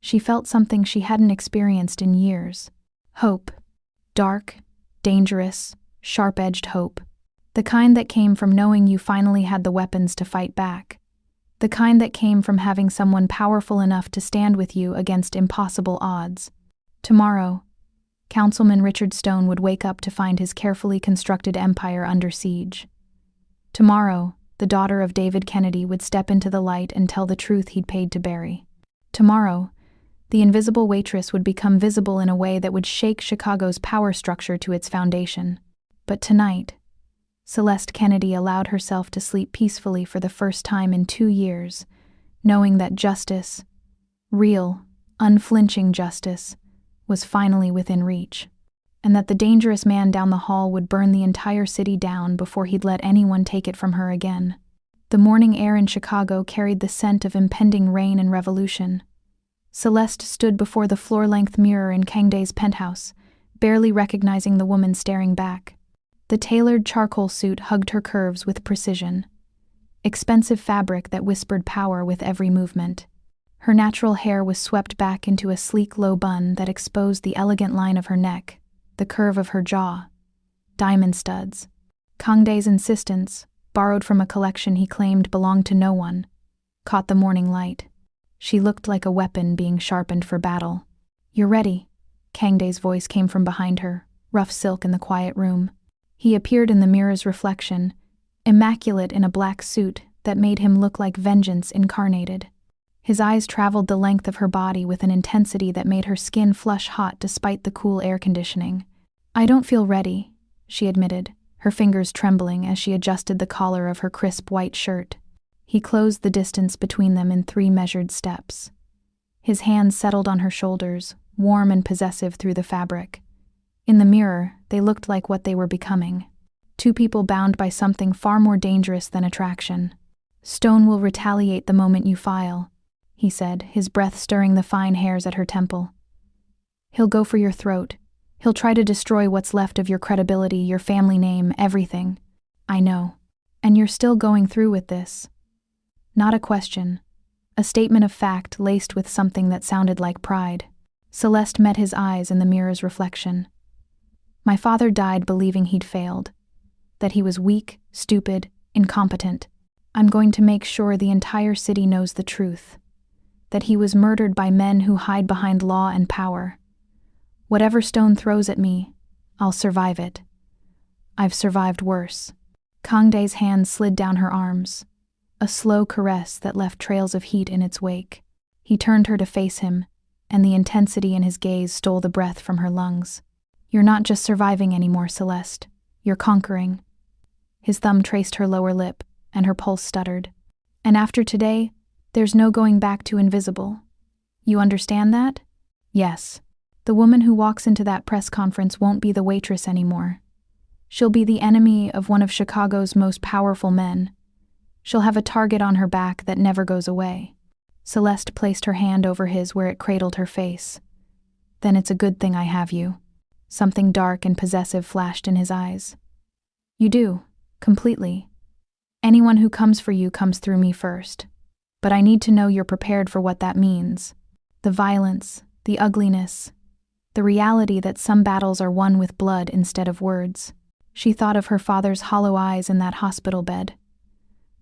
she felt something she hadn't experienced in years. Hope. Dark, dangerous, sharp-edged hope. The kind that came from knowing you finally had the weapons to fight back. The kind that came from having someone powerful enough to stand with you against impossible odds. Tomorrow, Councilman Richard Stone would wake up to find his carefully constructed empire under siege. Tomorrow, the daughter of David Kennedy would step into the light and tell the truth he'd paid to bury. Tomorrow, the invisible Waitress would become visible in a way that would shake Chicago's power structure to its foundation. But tonight, Celeste Kennedy allowed herself to sleep peacefully for the first time in 2 years, knowing that justice, real, unflinching justice, was finally within reach, and that the dangerous man down the hall would burn the entire city down before he'd let anyone take it from her again. The morning air in Chicago carried the scent of impending rain and revolution. Celeste stood before the floor-length mirror in Kang-dae's penthouse, barely recognizing the woman staring back. The tailored charcoal suit hugged her curves with precision, expensive fabric that whispered power with every movement. Her natural hair was swept back into a sleek low bun that exposed the elegant line of her neck, the curve of her jaw. Diamond studs. Kang-dae's insistence, borrowed from a collection he claimed belonged to no one, caught the morning light. She looked like a weapon being sharpened for battle. "You're ready," Kang-dae's voice came from behind her, rough silk in the quiet room. He appeared in the mirror's reflection, immaculate in a black suit that made him look like vengeance incarnated. His eyes traveled the length of her body with an intensity that made her skin flush hot despite the cool air conditioning. "I don't feel ready," she admitted, her fingers trembling as she adjusted the collar of her crisp white shirt. He closed the distance between them in 3 measured steps. His hands settled on her shoulders, warm and possessive through the fabric. In the mirror, they looked like what they were becoming. 2 people bound by something far more dangerous than attraction. "Stone will retaliate the moment you file," he said, his breath stirring the fine hairs at her temple. "He'll go for your throat. He'll try to destroy what's left of your credibility, your family name, everything. I know. And you're still going through with this." Not a question. A statement of fact laced with something that sounded like pride. Celeste met his eyes in the mirror's reflection. "My father died believing he'd failed. That he was weak, stupid, incompetent. I'm going to make sure the entire city knows the truth. That he was murdered by men who hide behind law and power. Whatever Stone throws at me, I'll survive it. I've survived worse." Kang-dae's hand slid down her arms, a slow caress that left trails of heat in its wake. He turned her to face him, and the intensity in his gaze stole the breath from her lungs. "You're not just surviving anymore, Celeste. You're conquering." His thumb traced her lower lip, and her pulse stuttered. "And after today, there's no going back to invisible. You understand that?" "Yes. The woman who walks into that press conference won't be the waitress anymore. She'll be the enemy of one of Chicago's most powerful men. She'll have a target on her back that never goes away." Celeste placed her hand over his where it cradled her face. "Then it's a good thing I have you." Something dark and possessive flashed in his eyes. "You do, completely. Anyone who comes for you comes through me first. But I need to know you're prepared for what that means. The violence, the ugliness, the reality that some battles are won with blood instead of words." She thought of her father's hollow eyes in that hospital bed.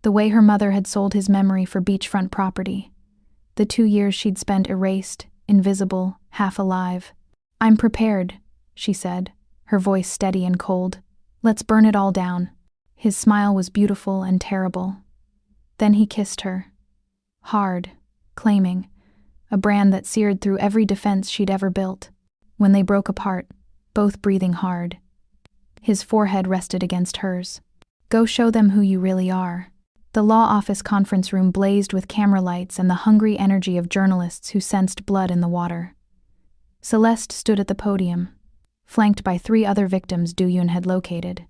The way her mother had sold his memory for beachfront property. The 2 years she'd spent erased, invisible, half alive. "I'm prepared," she said, her voice steady and cold. "Let's burn it all down." His smile was beautiful and terrible. Then he kissed her. Hard, claiming, a brand that seared through every defense she'd ever built. When they broke apart, both breathing hard. His forehead rested against hers. "Go show them who you really are." The law office conference room blazed with camera lights and the hungry energy of journalists who sensed blood in the water. Celeste stood at the podium, flanked by 3 other victims Do-yoon had located.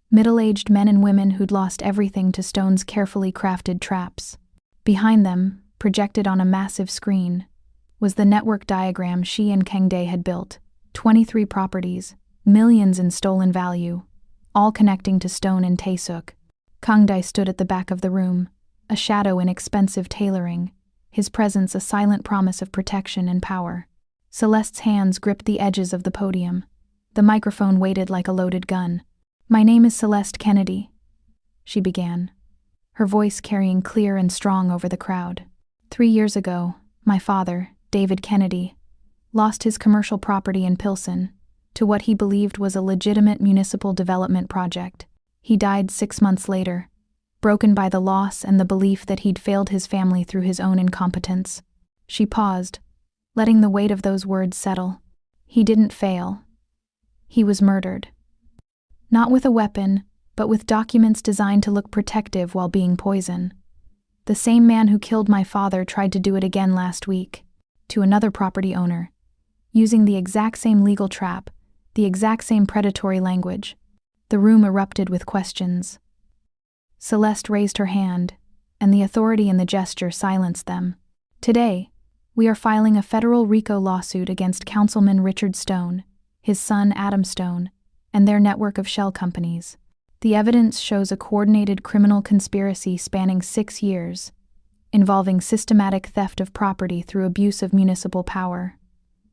Middle-aged men and women who'd lost everything to Stone's carefully crafted traps. Behind them, projected on a massive screen, was the network diagram she and Kang-dae had built. 23 properties, millions in stolen value, all connecting to Stone and Tae-suk. Kang-dae stood at the back of the room, a shadow in expensive tailoring, his presence a silent promise of protection and power. Celeste's hands gripped the edges of the podium. The microphone weighted like a loaded gun. "My name is Celeste Kennedy," she began, her voice carrying clear and strong over the crowd. 3 years ago, my father, David Kennedy, lost his commercial property in Pilsen to what he believed was a legitimate municipal development project. He died 6 months later, broken by the loss and the belief that he'd failed his family through his own incompetence. She paused, letting the weight of those words settle. He didn't fail. He was murdered. Not with a weapon, but with documents designed to look protective while being poison. The same man who killed my father tried to do it again last week, to another property owner, using the exact same legal trap, the exact same predatory language. The room erupted with questions. Celeste raised her hand, and the authority in the gesture silenced them. "Today, we are filing a federal RICO lawsuit against Councilman Richard Stone, his son Adam Stone, and their network of shell companies. The evidence shows a coordinated criminal conspiracy spanning 6 years, involving systematic theft of property through abuse of municipal power.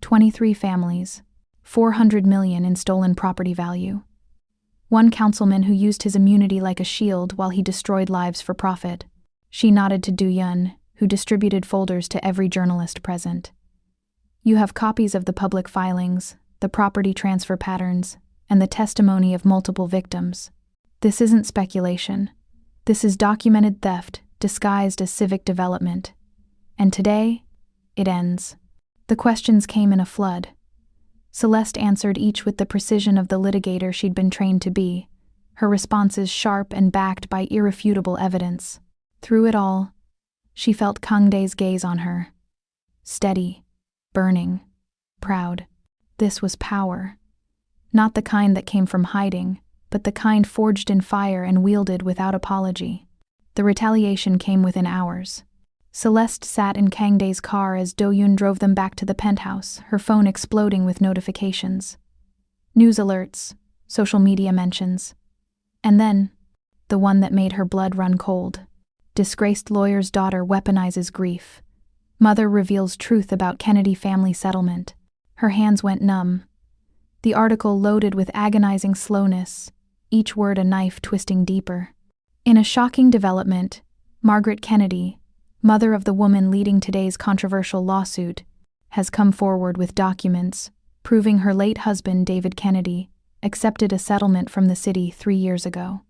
23 families, 400 million in stolen property value. One councilman who used his immunity like a shield while he destroyed lives for profit. She nodded to Du-yun, who distributed folders to every journalist present. You have copies of the public filings, the property transfer patterns, and the testimony of multiple victims. This isn't speculation. This is documented theft disguised as civic development. And today, it ends. The questions came in a flood. Celeste answered each with the precision of the litigator she'd been trained to be, her responses sharp and backed by irrefutable evidence. Through it all, she felt Kang-dae's gaze on her. Steady, burning, proud. This was power. Not the kind that came from hiding, but the kind forged in fire and wielded without apology. The retaliation came within hours. Celeste sat in Kang-dae's car as Do-yun drove them back to the penthouse, her phone exploding with notifications. News alerts, social media mentions. And then, the one that made her blood run cold. Disgraced lawyer's daughter weaponizes grief. Mother reveals truth about Kennedy family settlement. Her hands went numb. The article loaded with agonizing slowness, each word a knife twisting deeper. In a shocking development, Margaret Kennedy, mother of the woman leading today's controversial lawsuit, has come forward with documents proving her late husband, David Kennedy, accepted a settlement from the city 3 years ago.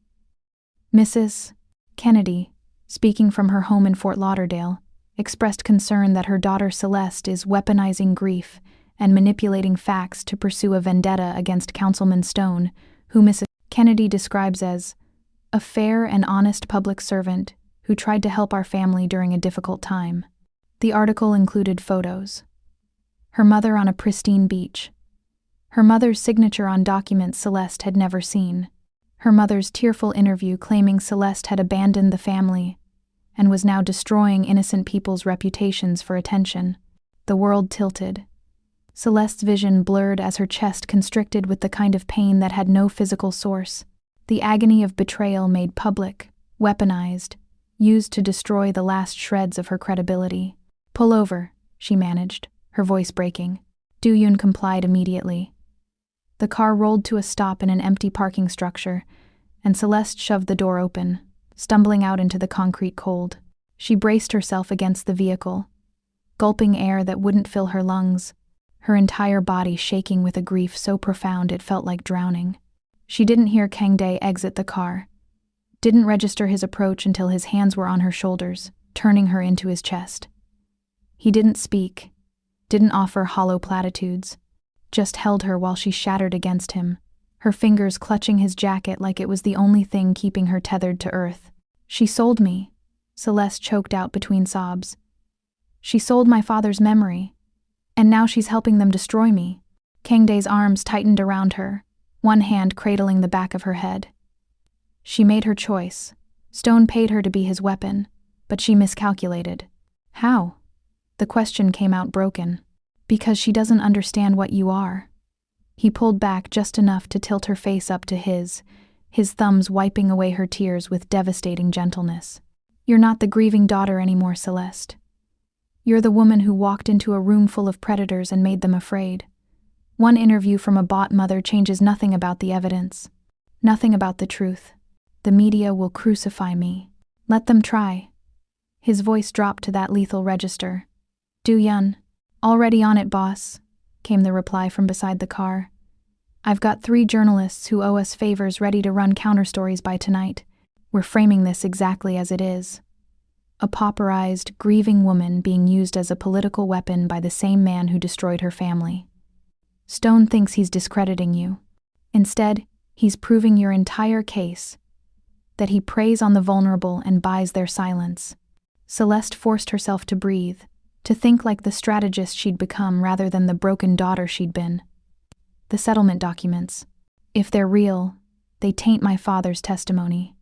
Mrs. Kennedy, speaking from her home in Fort Lauderdale, expressed concern that her daughter Celeste is weaponizing grief and manipulating facts to pursue a vendetta against Councilman Stone, who Mrs. Kennedy describes as a fair and honest public servant who tried to help our family during a difficult time. The article included photos. Her mother on a pristine beach. Her mother's signature on documents Celeste had never seen. Her mother's tearful interview claiming Celeste had abandoned the family and was now destroying innocent people's reputations for attention. The world tilted. Celeste's vision blurred as her chest constricted with the kind of pain that had no physical source. The agony of betrayal made public, weaponized, used to destroy the last shreds of her credibility. Pull over, she managed, her voice breaking. Du-yun complied immediately. The car rolled to a stop in an empty parking structure, and Celeste shoved the door open, stumbling out into the concrete cold. She braced herself against the vehicle, gulping air that wouldn't fill her lungs, her entire body shaking with a grief so profound it felt like drowning. She didn't hear Kang-dae exit the car, didn't register his approach until his hands were on her shoulders, turning her into his chest. He didn't speak, didn't offer hollow platitudes, just held her while she shattered against him, her fingers clutching his jacket like it was the only thing keeping her tethered to earth. She sold me, Celeste choked out between sobs. She sold my father's memory, and now she's helping them destroy me. Kang-dae's arms tightened around her, one hand cradling the back of her head. She made her choice. Stone paid her to be his weapon, but she miscalculated. How? The question came out broken. Because she doesn't understand what you are. He pulled back just enough to tilt her face up to his thumbs wiping away her tears with devastating gentleness. You're not the grieving daughter anymore, Celeste. You're the woman who walked into a room full of predators and made them afraid. One interview from a bot mother changes nothing about the evidence. Nothing about the truth. The media will crucify me. Let them try. His voice dropped to that lethal register. Du-yun. Already on it, boss, came the reply from beside the car. I've got 3 journalists who owe us favors ready to run counterstories by tonight. We're framing this exactly as it is. A pauperized, grieving woman being used as a political weapon by the same man who destroyed her family. Stone thinks he's discrediting you. Instead, he's proving your entire case, that he preys on the vulnerable and buys their silence. Celeste forced herself to breathe, to think like the strategist she'd become rather than the broken daughter she'd been. The settlement documents, if they're real, they taint my father's testimony.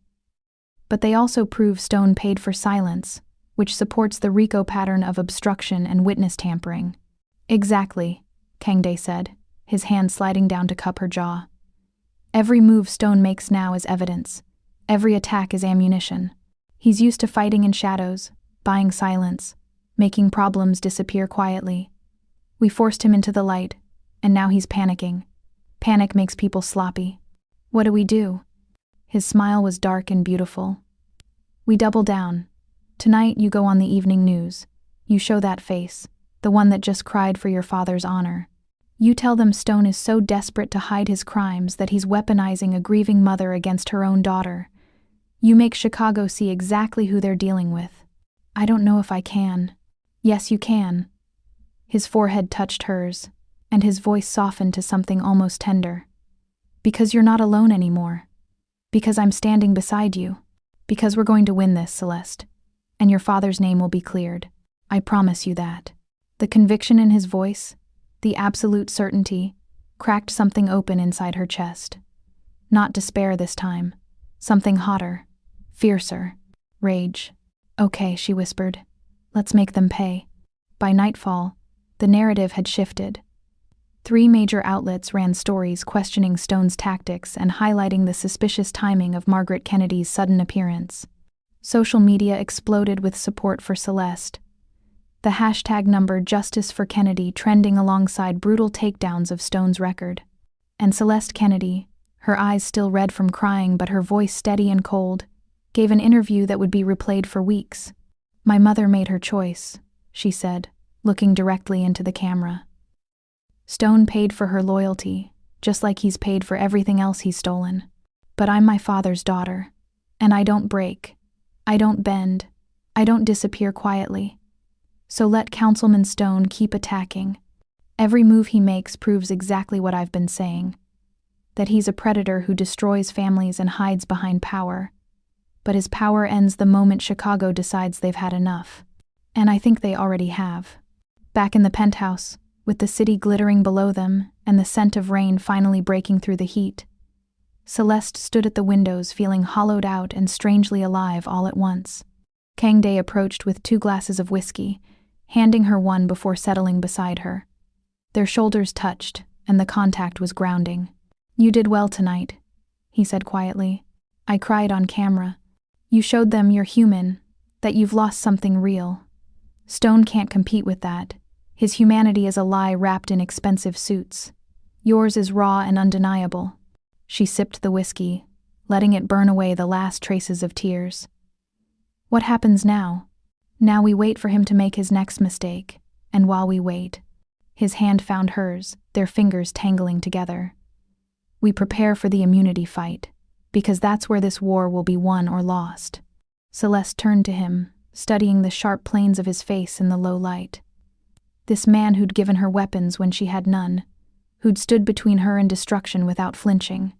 But they also prove Stone paid for silence, which supports the RICO pattern of obstruction and witness tampering. Exactly, Kang-dae said, his hand sliding down to cup her jaw. Every move Stone makes now is evidence. Every attack is ammunition. He's used to fighting in shadows, buying silence, making problems disappear quietly. We forced him into the light, and now he's panicking. Panic makes people sloppy. What do we do? His smile was dark and beautiful. We double down. Tonight you go on the evening news. You show that face, the one that just cried for your father's honor. You tell them Stone is so desperate to hide his crimes that he's weaponizing a grieving mother against her own daughter. You make Chicago see exactly who they're dealing with. I don't know if I can. Yes, you can. His forehead touched hers, and his voice softened to something almost tender. Because you're not alone anymore. Because I'm standing beside you. Because we're going to win this, Celeste. And your father's name will be cleared. I promise you that. The conviction in his voice, the absolute certainty, cracked something open inside her chest. Not despair this time. Something hotter, fiercer, rage. Okay, she whispered. Let's make them pay. By nightfall, the narrative had shifted. 3 major outlets ran stories questioning Stone's tactics and highlighting the suspicious timing of Margaret Kennedy's sudden appearance. Social media exploded with support for Celeste. The hashtag number Justice for Kennedy trending alongside brutal takedowns of Stone's record. And Celeste Kennedy, her eyes still red from crying but her voice steady and cold, gave an interview that would be replayed for weeks. My mother made her choice, she said, looking directly into the camera. Stone paid for her loyalty, just like he's paid for everything else he's stolen. But I'm my father's daughter, and I don't break. I don't bend. I don't disappear quietly. So let Councilman Stone keep attacking. Every move he makes proves exactly what I've been saying. That he's a predator who destroys families and hides behind power. But his power ends the moment Chicago decides they've had enough. And I think they already have. Back in the penthouse, with the city glittering below them and the scent of rain finally breaking through the heat, Celeste stood at the windows feeling hollowed out and strangely alive all at once. Kang-dae approached with 2 glasses of whiskey, handing her one before settling beside her. Their shoulders touched, and the contact was grounding. You did well tonight, he said quietly. I cried on camera. You showed them you're human, that you've lost something real. Stone can't compete with that. His humanity is a lie wrapped in expensive suits. Yours is raw and undeniable. She sipped the whiskey, letting it burn away the last traces of tears. What happens now? Now we wait for him to make his next mistake, and while we wait, his hand found hers, their fingers tangling together. We prepare for the immunity fight, because that's where this war will be won or lost. Celeste turned to him, studying the sharp planes of his face in the low light. This man who'd given her weapons when she had none, who'd stood between her and destruction without flinching,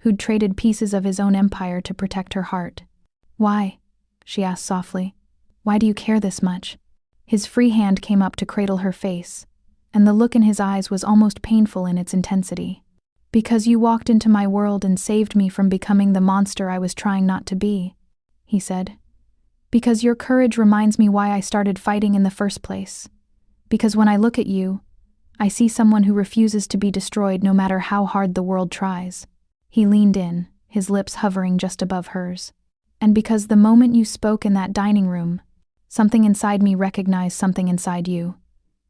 who'd traded pieces of his own empire to protect her heart. Why? She asked softly. Why do you care this much? His free hand came up to cradle her face, and the look in his eyes was almost painful in its intensity. Because you walked into my world and saved me from becoming the monster I was trying not to be, he said. Because your courage reminds me why I started fighting in the first place. Because when I look at you, I see someone who refuses to be destroyed no matter how hard the world tries. He leaned in, his lips hovering just above hers. And because the moment you spoke in that dining room, something inside me recognized something inside you.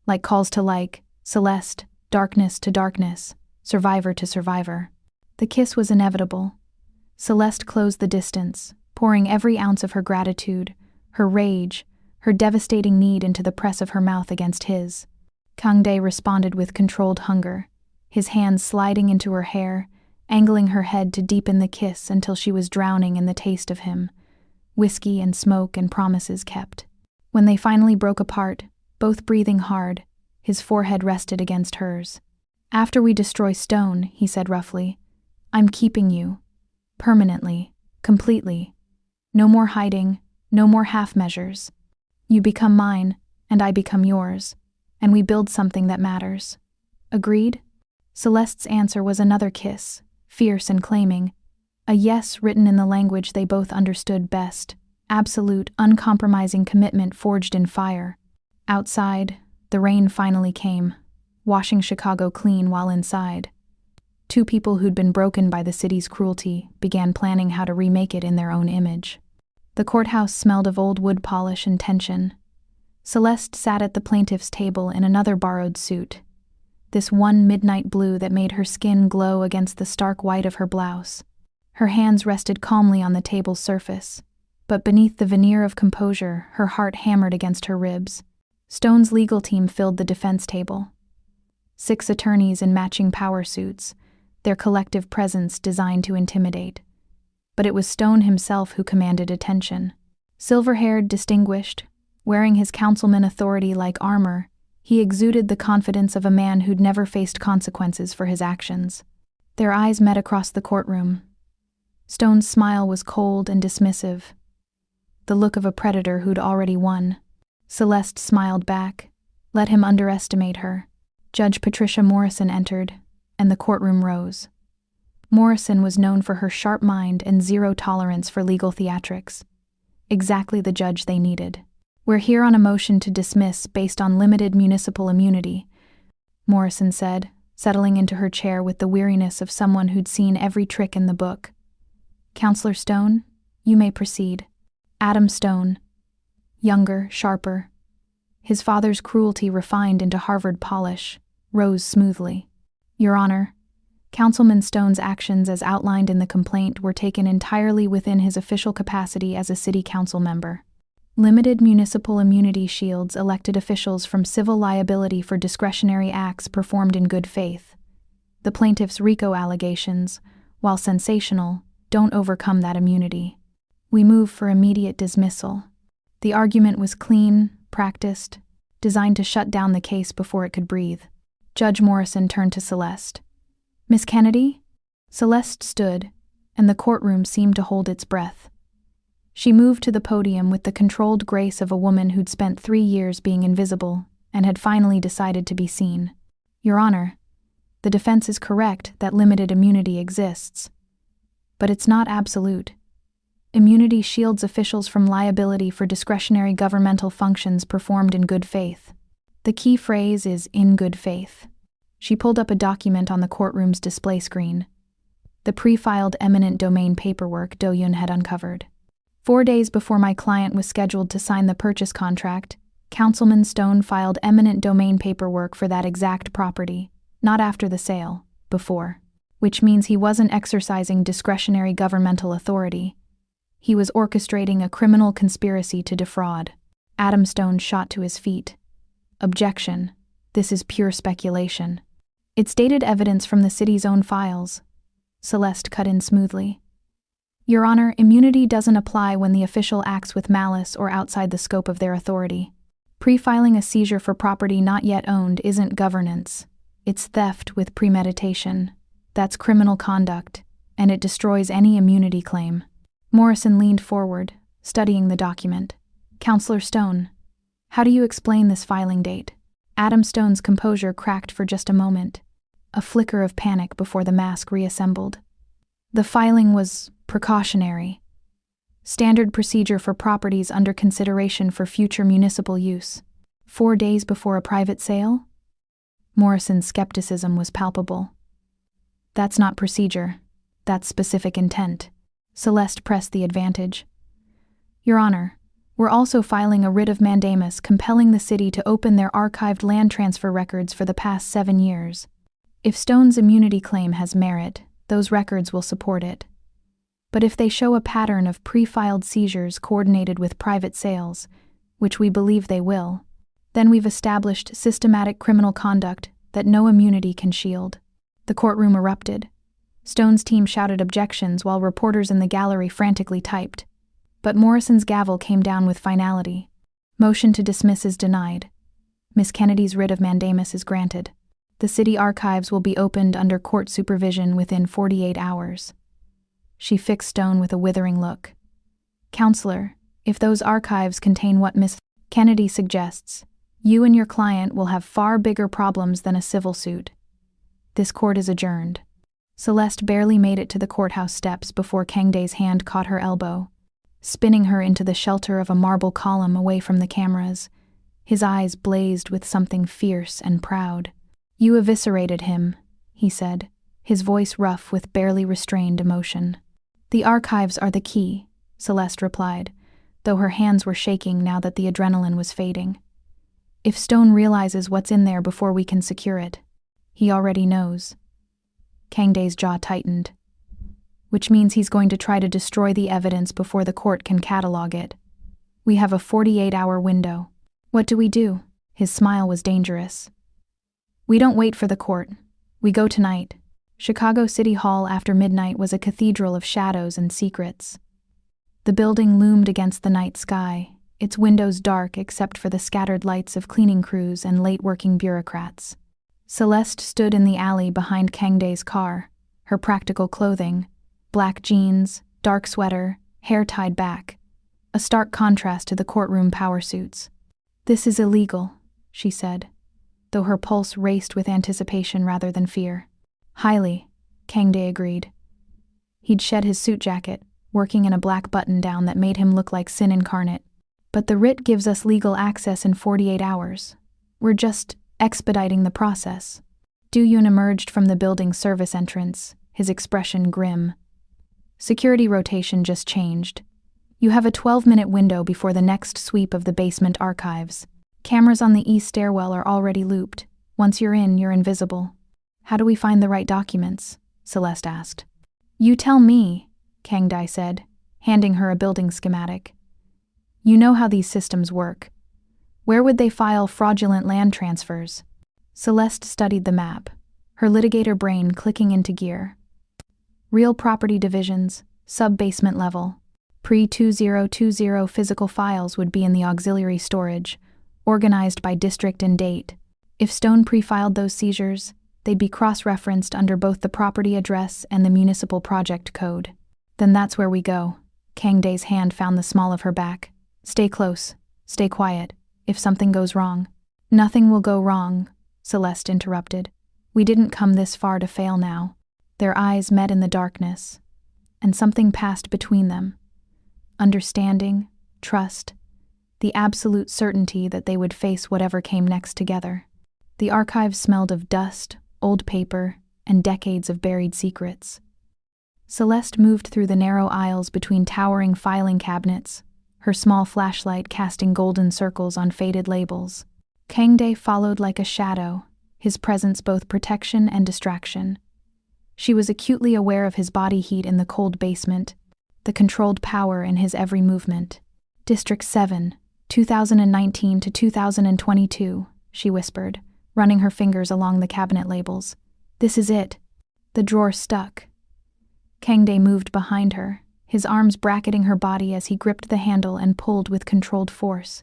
Like calls to like, Celeste, darkness to darkness, survivor to survivor. The kiss was inevitable. Celeste closed the distance, pouring every ounce of her gratitude, her rage, her devastating need into the press of her mouth against his. Kang-dae responded with controlled hunger, his hands sliding into her hair, angling her head to deepen the kiss until she was drowning in the taste of him. Whiskey and smoke and promises kept. When they finally broke apart, both breathing hard, his forehead rested against hers. After we destroy Stone, he said roughly, I'm keeping you. Permanently. Completely. No more hiding, no more half measures. You become mine, and I become yours, and we build something that matters. Agreed? Celeste's answer was another kiss, fierce and claiming, a yes written in the language they both understood best, absolute, uncompromising commitment forged in fire. Outside, the rain finally came, washing Chicago clean while inside. Two people who'd been broken by the city's cruelty began planning how to remake it in their own image. The courthouse smelled of old wood polish and tension. Celeste sat at the plaintiff's table in another borrowed suit, this one midnight blue that made her skin glow against the stark white of her blouse. Her hands rested calmly on the table's surface, but beneath the veneer of composure, her heart hammered against her ribs. Stone's legal team filled the defense table. 6 attorneys in matching power suits, their collective presence designed to intimidate. But it was Stone himself who commanded attention. Silver-haired, distinguished, wearing his councilman authority like armor, he exuded the confidence of a man who'd never faced consequences for his actions. Their eyes met across the courtroom. Stone's smile was cold and dismissive, the look of a predator who'd already won. Celeste smiled back. Let him underestimate her. Judge Patricia Morrison entered, and the courtroom rose. Morrison was known for her sharp mind and zero tolerance for legal theatrics. Exactly the judge they needed. "We're here on a motion to dismiss based on limited municipal immunity," Morrison said, settling into her chair with the weariness of someone who'd seen every trick in the book. "Counselor Stone, you may proceed." Adam Stone, younger, sharper, his father's cruelty refined into Harvard polish, rose smoothly. "Your Honor, Councilman Stone's actions as outlined in the complaint were taken entirely within his official capacity as a city council member. Limited municipal immunity shields elected officials from civil liability for discretionary acts performed in good faith. The plaintiff's RICO allegations, while sensational, don't overcome that immunity. We move for immediate dismissal." The argument was clean, practiced, designed to shut down the case before it could breathe. Judge Morrison turned to Celeste. "Miss Kennedy?" Celeste stood, and the courtroom seemed to hold its breath. She moved to the podium with the controlled grace of a woman who'd spent 3 years being invisible and had finally decided to be seen. "Your Honor, the defense is correct that limited immunity exists. But it's not absolute. Immunity shields officials from liability for discretionary governmental functions performed in good faith. The key phrase is 'in good faith.'" She pulled up a document on the courtroom's display screen. The pre-filed eminent domain paperwork Do-Yun had uncovered. 4 days before my client was scheduled to sign the purchase contract, Councilman Stone filed eminent domain paperwork for that exact property, not after the sale, before. Which means he wasn't exercising discretionary governmental authority. He was orchestrating a criminal conspiracy to defraud. Adam Stone shot to his feet. "Objection. This is pure speculation." "It's dated evidence from the city's own files." Celeste cut in smoothly. "Your Honor, immunity doesn't apply when the official acts with malice or outside the scope of their authority. Pre-filing a seizure for property not yet owned isn't governance. It's theft with premeditation. That's criminal conduct, and it destroys any immunity claim." Morrison leaned forward, studying the document. "Counselor Stone, how do you explain this filing date?" Adam Stone's composure cracked for just a moment, a flicker of panic before the mask reassembled. "The filing was precautionary. Standard procedure for properties under consideration for future municipal use. 4 days before a private sale?" Morrison's skepticism was palpable. "That's not procedure. That's specific intent." Celeste pressed the advantage. "Your Honor, we're also filing a writ of mandamus compelling the city to open their archived land transfer records for the past 7 years. If Stone's immunity claim has merit, those records will support it. But if they show a pattern of pre-filed seizures coordinated with private sales, which we believe they will, then we've established systematic criminal conduct that no immunity can shield." The courtroom erupted. Stone's team shouted objections while reporters in the gallery frantically typed. But Morrison's gavel came down with finality. "Motion to dismiss is denied. Miss Kennedy's writ of mandamus is granted. The city archives will be opened under court supervision within 48 hours. She fixed Stone with a withering look. "Counselor, if those archives contain what Miss Kennedy suggests, you and your client will have far bigger problems than a civil suit. This court is adjourned." Celeste barely made it to the courthouse steps before Kang-dae's hand caught her elbow, spinning her into the shelter of a marble column away from the cameras. His eyes blazed with something fierce and proud. "You eviscerated him," he said, his voice rough with barely restrained emotion. "The archives are the key," Celeste replied, though her hands were shaking now that the adrenaline was fading. "If Stone realizes what's in there before we can secure it, he already knows." Kang-dae's jaw tightened. "Which means he's going to try to destroy the evidence before the court can catalog it. We have a 48-hour window. What do we do?" His smile was dangerous. "We don't wait for the court. We go tonight." Chicago City Hall after midnight was a cathedral of shadows and secrets. The building loomed against the night sky, its windows dark except for the scattered lights of cleaning crews and late-working bureaucrats. Celeste stood in the alley behind Kang-dae's car, her practical clothing, black jeans, dark sweater, hair tied back, a stark contrast to the courtroom power suits. "This is illegal," she said, though her pulse raced with anticipation rather than fear. "Highly," Kang-dae agreed. He'd shed his suit jacket, working in a black button-down that made him look like sin incarnate. "But the writ gives us legal access in 48 hours. We're just expediting the process." Do-yoon emerged from the building's service entrance, his expression grim. "Security rotation just changed. You have a 12-minute window before the next sweep of the basement archives. Cameras on the east stairwell are already looped. Once you're in, you're invisible." "How do we find the right documents?" Celeste asked. "You tell me," Kang-dae said, handing her a building schematic. "You know how these systems work. Where would they file fraudulent land transfers?" Celeste studied the map, her litigator brain clicking into gear. "Real property divisions, sub-basement level. Pre-2020 physical files would be in the auxiliary storage, organized by district and date. If Stone pre-filed those seizures, they'd be cross-referenced under both the property address and the municipal project code. Then that's where we go." Kang-dae's hand found the small of her back. "Stay close. Stay quiet. If something goes wrong." "Nothing will go wrong," Celeste interrupted. "We didn't come this far to fail now." Their eyes met in the darkness, and something passed between them. Understanding, trust, the absolute certainty that they would face whatever came next together. The archives smelled of dust, old paper, and decades of buried secrets. Celeste moved through the narrow aisles between towering filing cabinets, her small flashlight casting golden circles on faded labels. Kang-dae followed like a shadow, his presence both protection and distraction. She was acutely aware of his body heat in the cold basement, the controlled power in his every movement. "District 7, 2019 to 2022, she whispered, running her fingers along the cabinet labels. "This is it." The drawer stuck. Kang-dae moved behind her, his arms bracketing her body as he gripped the handle and pulled with controlled force.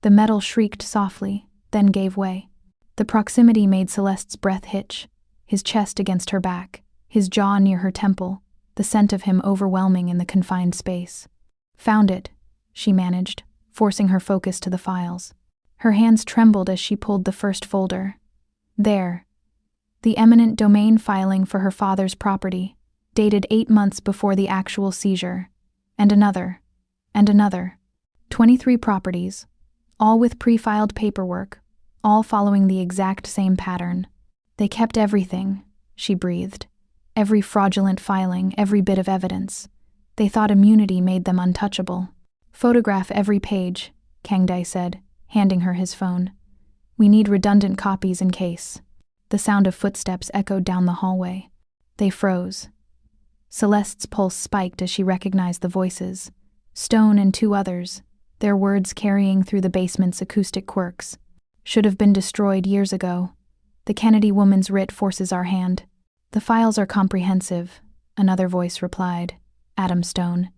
The metal shrieked softly, then gave way. The proximity made Celeste's breath hitch, his chest against her back, his jaw near her temple, the scent of him overwhelming in the confined space. "Found it," she managed, forcing her focus to the files. Her hands trembled as she pulled the first folder. There. The eminent domain filing for her father's property, dated 8 months before the actual seizure. And another. 23 properties, all with pre-filed paperwork, all following the exact same pattern. "They kept everything," she breathed. "Every fraudulent filing, every bit of evidence. They thought immunity made them untouchable." "Photograph every page," Kang-dae said, handing her his phone. "We need redundant copies in case." The sound of footsteps echoed down the hallway. They froze. Celeste's pulse spiked as she recognized the voices. Stone and 2 others, their words carrying through the basement's acoustic quirks. "Should have been destroyed years ago. The Kennedy woman's writ forces our hand." "The files are comprehensive," another voice replied. Adam Stone.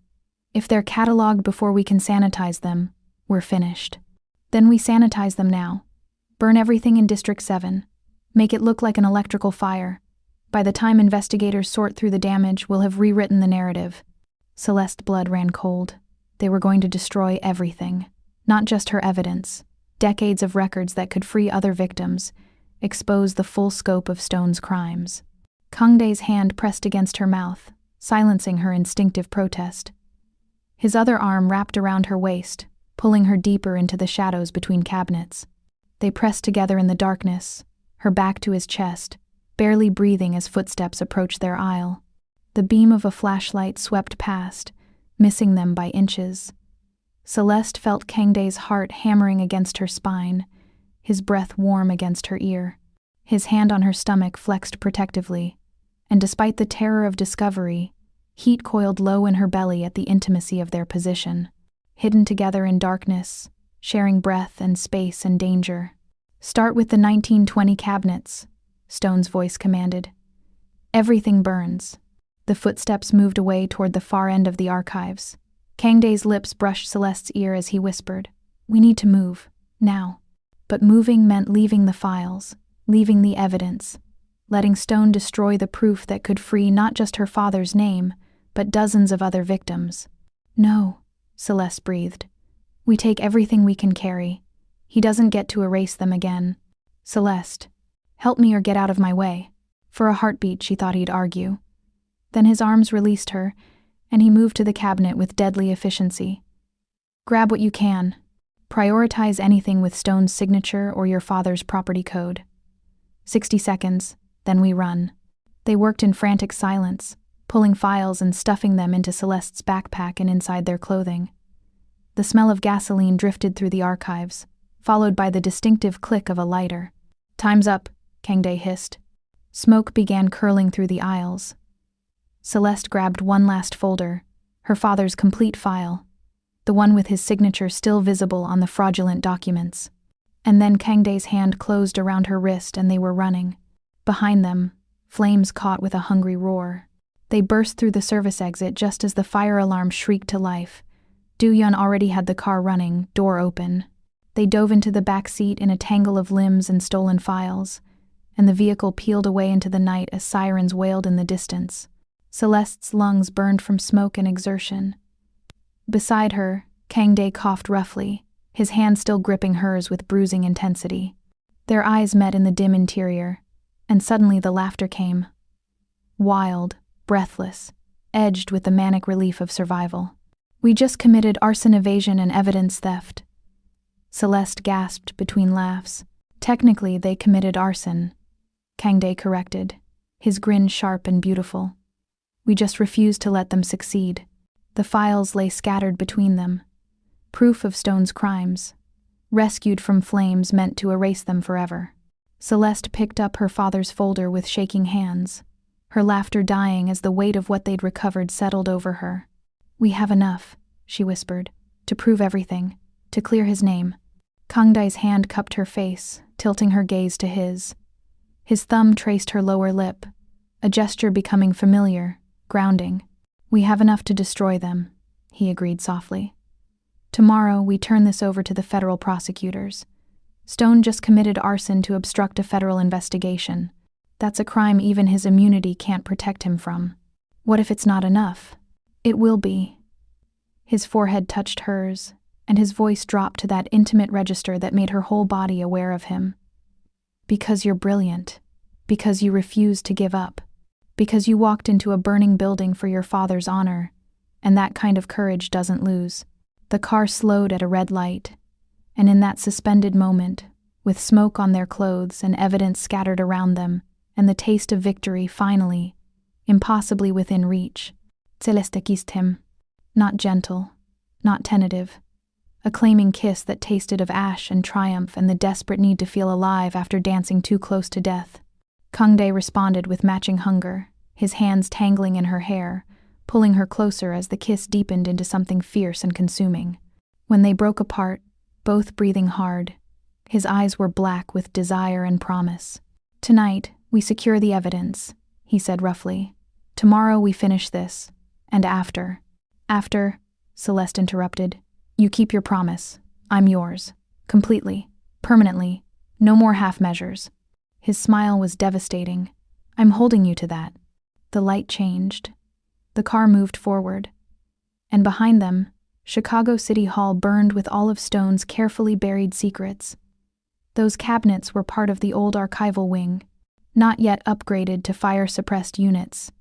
"If they're cataloged before we can sanitize them, we're finished." "Then we sanitize them now. Burn everything in District 7. Make it look like an electrical fire. By the time investigators sort through the damage, we'll have rewritten the narrative." Celeste's blood ran cold. They were going to destroy everything. Not just her evidence. Decades of records that could free other victims, expose the full scope of Stone's crimes. Kang-dae's hand pressed against her mouth, silencing her instinctive protest. His other arm wrapped around her waist, pulling her deeper into the shadows between cabinets. They pressed together in the darkness, her back to his chest, barely breathing as footsteps approached their aisle. The beam of a flashlight swept past, missing them by inches. Celeste felt Kang-dae's heart hammering against her spine, his breath warm against her ear. His hand on her stomach flexed protectively, and despite the terror of discovery, heat coiled low in her belly at the intimacy of their position. Hidden together in darkness, sharing breath and space and danger. "Start with the 1920 cabinets," Stone's voice commanded. "Everything burns." The footsteps moved away toward the far end of the archives. Kang-dae's lips brushed Celeste's ear as he whispered, "We need to move, now." But moving meant leaving the files, leaving the evidence, letting Stone destroy the proof that could free not just her father's name, but dozens of other victims. "No," Celeste breathed. "We take everything we can carry. He doesn't get to erase them again. Celeste, help me or get out of my way." For a heartbeat, she thought he'd argue. Then his arms released her, and he moved to the cabinet with deadly efficiency. "Grab what you can. Prioritize anything with Stone's signature or your father's property code. 60 seconds, then we run." They worked in frantic silence, pulling files and stuffing them into Celeste's backpack and inside their clothing. The smell of gasoline drifted through the archives, followed by the distinctive click of a lighter. "Time's up," Kang-dae hissed. Smoke began curling through the aisles. Celeste grabbed one last folder, her father's complete file, the one with his signature still visible on the fraudulent documents. And then Kang-dae's hand closed around her wrist and they were running. Behind them, flames caught with a hungry roar. They burst through the service exit just as the fire alarm shrieked to life. Do-yeon already had the car running, door open. They dove into the back seat in a tangle of limbs and stolen files, and the vehicle peeled away into the night as sirens wailed in the distance. Celeste's lungs burned from smoke and exertion. Beside her, Kang-dae coughed roughly, his hand still gripping hers with bruising intensity. Their eyes met in the dim interior, and suddenly the laughter came. Wild, breathless, edged with the manic relief of survival. "We just committed arson, evasion, and evidence theft." Celeste gasped between laughs. "Technically, they committed arson," Kang-dae corrected, his grin sharp and beautiful. "We just refused to let them succeed." The files lay scattered between them. Proof of Stone's crimes, rescued from flames meant to erase them forever. Celeste picked up her father's folder with shaking hands, her laughter dying as the weight of what they'd recovered settled over her. "We have enough," she whispered, "to prove everything, to clear his name." Kang-dae's hand cupped her face, tilting her gaze to his. His thumb traced her lower lip, a gesture becoming familiar, grounding. "We have enough to destroy them," he agreed softly. "Tomorrow we turn this over to the federal prosecutors. Stone just committed arson to obstruct a federal investigation. That's a crime even his immunity can't protect him from. What if it's not enough? It will be." His forehead touched hers, and his voice dropped to that intimate register that made her whole body aware of him. "Because you're brilliant. Because you refused to give up. Because you walked into a burning building for your father's honor, and that kind of courage doesn't lose." The car slowed at a red light, and in that suspended moment, with smoke on their clothes and evidence scattered around them, and the taste of victory finally, impossibly within reach, Celeste kissed him. Not gentle, not tentative. A claiming kiss that tasted of ash and triumph and the desperate need to feel alive after dancing too close to death. Kang-dae responded with matching hunger, his hands tangling in her hair, pulling her closer as the kiss deepened into something fierce and consuming. When they broke apart, both breathing hard, his eyes were black with desire and promise. "Tonight, we secure the evidence," he said roughly. "Tomorrow we finish this, and after." "After," Celeste interrupted, "you keep your promise. I'm yours. Completely. Permanently. No more half measures." His smile was devastating. "I'm holding you to that." The light changed. The car moved forward. And behind them, Chicago City Hall burned with all of Stone's carefully buried secrets. Those cabinets were part of the old archival wing, not yet upgraded to fire-suppressed units,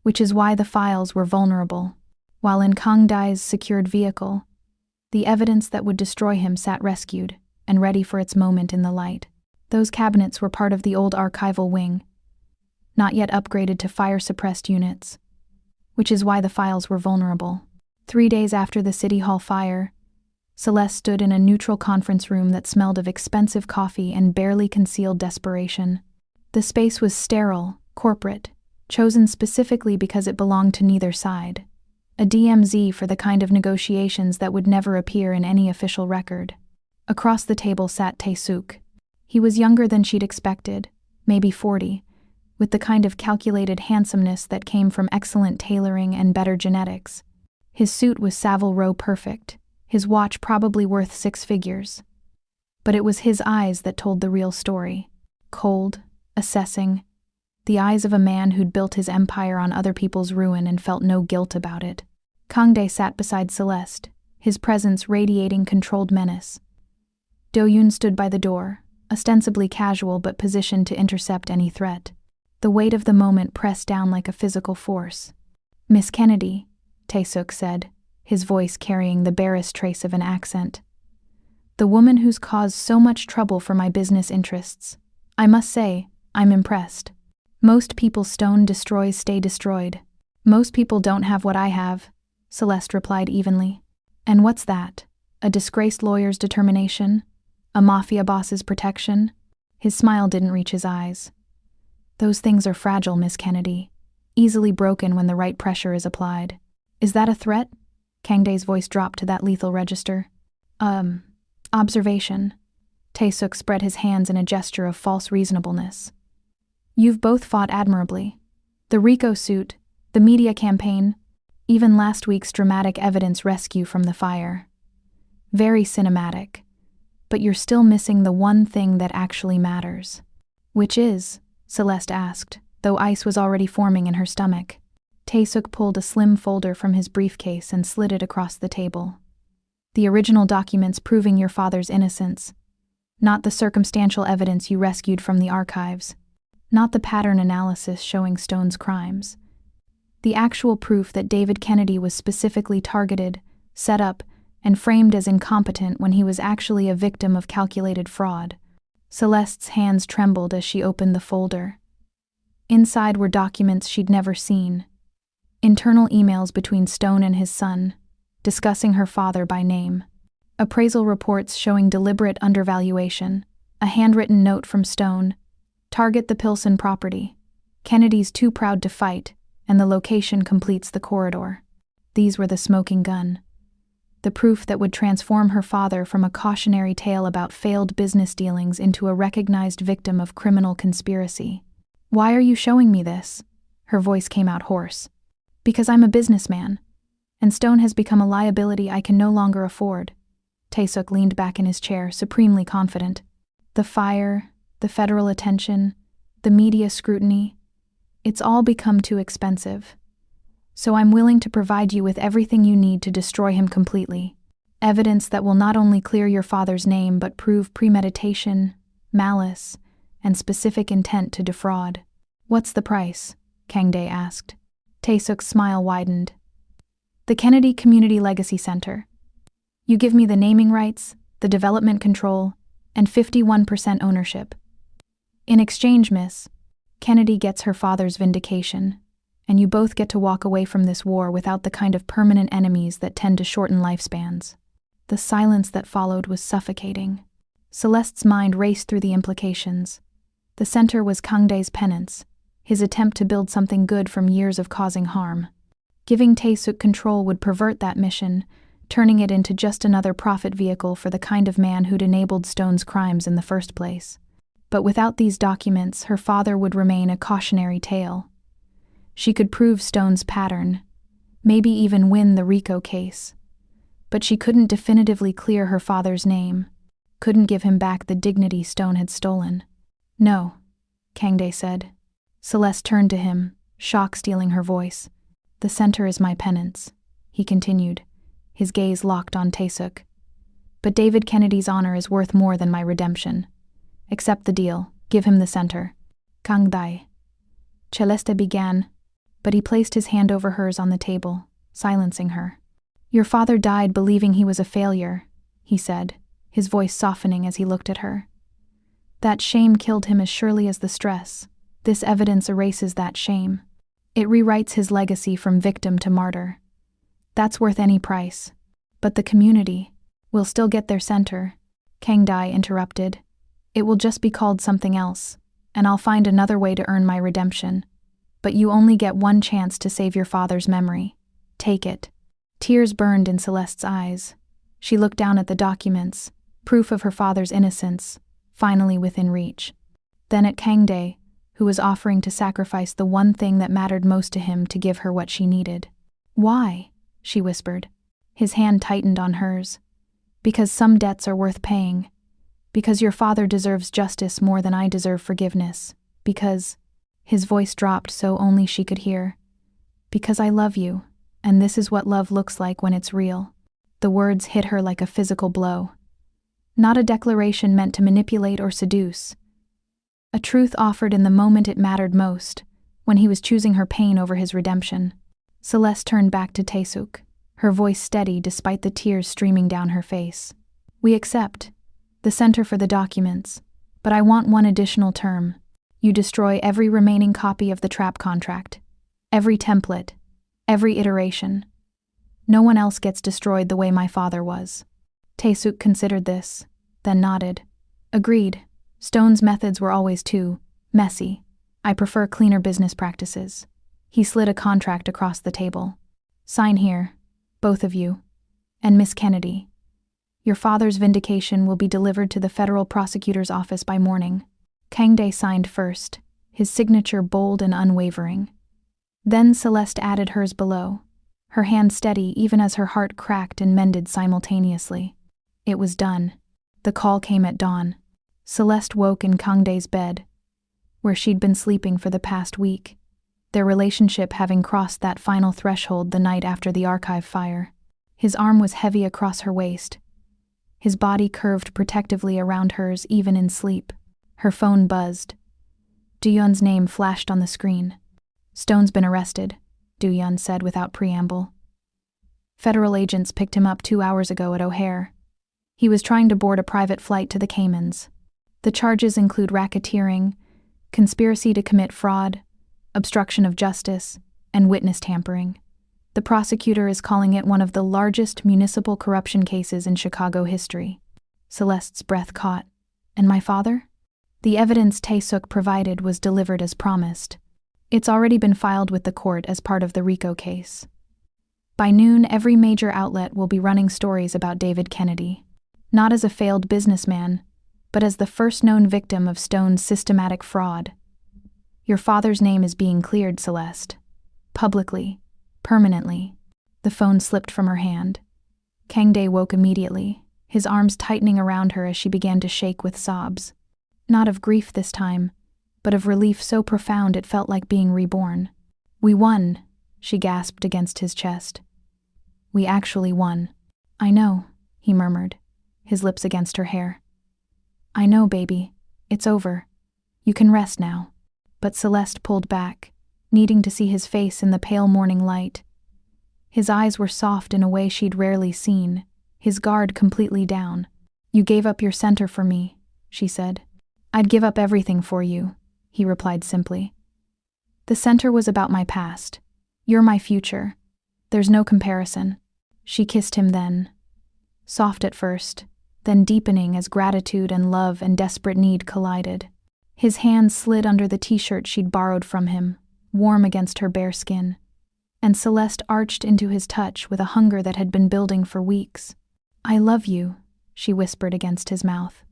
which is why the files were vulnerable. While in Kang-dae's secured vehicle, the evidence that would destroy him sat rescued and ready for its moment in the light. Those cabinets were part of the old archival wing, not yet upgraded to fire-suppressed units, which is why the files were vulnerable. 3 days after the City Hall fire, Celeste stood in a neutral conference room that smelled of expensive coffee and barely concealed desperation. The space was sterile, corporate, chosen specifically because it belonged to neither side. A DMZ for the kind of negotiations that would never appear in any official record. Across the table sat Tae-suk. He was younger than she'd expected, maybe 40, with the kind of calculated handsomeness that came from excellent tailoring and better genetics. His suit was Savile Row perfect, his watch probably worth 6 figures. But it was his eyes that told the real story. Cold, assessing, the eyes of a man who'd built his empire on other people's ruin and felt no guilt about it. Kang-dae sat beside Celeste, his presence radiating controlled menace. Do-yoon stood by the door, ostensibly casual but positioned to intercept any threat. The weight of the moment pressed down like a physical force. "Miss Kennedy," Tae-suk said, his voice carrying the barest trace of an accent. "The woman who's caused so much trouble for my business interests. I must say, I'm impressed. Most people's stone destroys stay destroyed. Most people don't have what I have," Celeste replied evenly. "And what's that? A disgraced lawyer's determination? A mafia boss's protection?" His smile didn't reach his eyes. "Those things are fragile, Miss Kennedy, easily broken when the right pressure is applied." "Is that a threat?" Kang-dae's voice dropped to that lethal register. Observation." Tae-suk spread his hands in a gesture of false reasonableness. "You've both fought admirably. The RICO suit, the media campaign, even last week's dramatic evidence rescue from the fire. Very cinematic. But you're still missing the one thing that actually matters." "Which is?" Celeste asked, though ice was already forming in her stomach. Tae-suk pulled a slim folder from his briefcase and slid it across the table. "The original documents proving your father's innocence. Not the circumstantial evidence you rescued from the archives. Not the pattern analysis showing Stone's crimes. The actual proof that David Kennedy was specifically targeted, set up, and framed as incompetent when he was actually a victim of calculated fraud." Celeste's hands trembled as she opened the folder. Inside were documents she'd never seen. Internal emails between Stone and his son, discussing her father by name. Appraisal reports showing deliberate undervaluation. A handwritten note from Stone. "Target the Pilsen property. Kennedy's too proud to fight, and the location completes the corridor." These were the smoking gun. The proof that would transform her father from a cautionary tale about failed business dealings into a recognized victim of criminal conspiracy. "Why are you showing me this?" Her voice came out hoarse. "Because I'm a businessman, and Stone has become a liability I can no longer afford." Tae-suk leaned back in his chair, supremely confident. "The fire, the federal attention, the media scrutiny, it's all become too expensive. So I'm willing to provide you with everything you need to destroy him completely. Evidence that will not only clear your father's name but prove premeditation, malice, and specific intent to defraud." "What's the price?" Kang-dae asked. Tae-suk's smile widened. "The Kennedy Community Legacy Center. You give me the naming rights, the development control, and 51% ownership. In exchange, Miss, Kennedy gets her father's vindication, and you both get to walk away from this war without the kind of permanent enemies that tend to shorten lifespans." The silence that followed was suffocating. Celeste's mind raced through the implications. The center was Kang-dae's penance, his attempt to build something good from years of causing harm. Giving Tae-suk control would pervert that mission, turning it into just another profit vehicle for the kind of man who'd enabled Stone's crimes in the first place. But without these documents, her father would remain a cautionary tale. She could prove Stone's pattern, maybe even win the RICO case. But she couldn't definitively clear her father's name, couldn't give him back the dignity Stone had stolen. "No," Kang-dae said. Celeste turned to him, shock stealing her voice. "The center is my penance," he continued, his gaze locked on Tae-suk. "But David Kennedy's honor is worth more than my redemption. Accept the deal, give him the center." "Kang-dae," Celeste began, but he placed his hand over hers on the table, silencing her. "Your father died believing he was a failure," he said, his voice softening as he looked at her. "That shame killed him as surely as the stress, This evidence erases that shame. It rewrites his legacy from victim to martyr. That's worth any price. But the community will still get their center, Kang-dae interrupted. It will just be called something else, and I'll find another way to earn my redemption. But you only get one chance to save your father's memory. Take it. Tears burned in Celeste's eyes. She looked down at the documents, proof of her father's innocence, finally within reach. Then at Kang-dae, who was offering to sacrifice the one thing that mattered most to him to give her what she needed. Why? She whispered. His hand tightened on hers. Because some debts are worth paying. Because your father deserves justice more than I deserve forgiveness. Because... His voice dropped so only she could hear. Because I love you, and this is what love looks like when it's real. The words hit her like a physical blow. Not a declaration meant to manipulate or seduce. A truth offered in the moment it mattered most, when he was choosing her pain over his redemption. Celeste turned back to Taesuk, her voice steady despite the tears streaming down her face. We accept the center for the documents, but I want one additional term. You destroy every remaining copy of the trap contract. Every template. Every iteration. No one else gets destroyed the way my father was. Taesuk considered this, then nodded. Agreed. Stone's methods were always too messy. I prefer cleaner business practices. He slid a contract across the table. Sign here, both of you. And Miss Kennedy. Your father's vindication will be delivered to the federal prosecutor's office by morning. Kang-dae signed first, his signature bold and unwavering. Then Celeste added hers below, her hand steady even as her heart cracked and mended simultaneously. It was done. The call came at dawn. Celeste woke in Kang-dae's bed, where she'd been sleeping for the past week, their relationship having crossed that final threshold the night after the archive fire. His arm was heavy across her waist. His body curved protectively around hers even in sleep. Her phone buzzed. Do-yeon's name flashed on the screen. Stone's been arrested, Do-yeon said without preamble. Federal agents picked him up 2 hours ago at O'Hare. He was trying to board a private flight to the Caymans. The charges include racketeering, conspiracy to commit fraud, obstruction of justice, and witness tampering. The prosecutor is calling it one of the largest municipal corruption cases in Chicago history. Celeste's breath caught. And my father? The evidence Taesuk provided was delivered as promised. It's already been filed with the court as part of the RICO case. By noon, every major outlet will be running stories about David Kennedy. Not as a failed businessman, but as the first known victim of Stone's systematic fraud. Your father's name is being cleared, Celeste. Publicly. Permanently. The phone slipped from her hand. Kang-dae woke immediately, his arms tightening around her as she began to shake with sobs. Not of grief this time, but of relief so profound it felt like being reborn. We won, she gasped against his chest. We actually won. I know, he murmured, his lips against her hair. I know, baby. It's over. You can rest now. But Celeste pulled back, needing to see his face in the pale morning light. His eyes were soft in a way she'd rarely seen, his guard completely down. You gave up your center for me, she said. I'd give up everything for you, he replied simply. The center was about my past. You're my future. There's no comparison. She kissed him then. Soft at first, then deepening as gratitude and love and desperate need collided. His hand slid under the t-shirt she'd borrowed from him, warm against her bare skin. And Celeste arched into his touch with a hunger that had been building for weeks. I love you, she whispered against his mouth.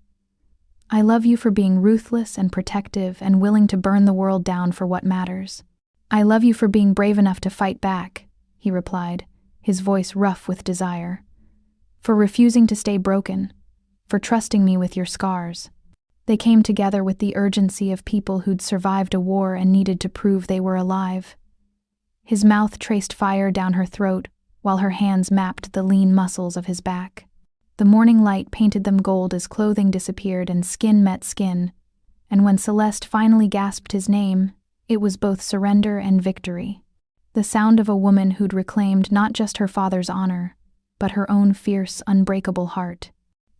I love you for being ruthless and protective and willing to burn the world down for what matters. I love you for being brave enough to fight back, he replied, his voice rough with desire. For refusing to stay broken, for trusting me with your scars. They came together with the urgency of people who'd survived a war and needed to prove they were alive. His mouth traced fire down her throat, while her hands mapped the lean muscles of his back. The morning light painted them gold as clothing disappeared and skin met skin, and when Celeste finally gasped his name, it was both surrender and victory. The sound of a woman who'd reclaimed not just her father's honor, but her own fierce, unbreakable heart.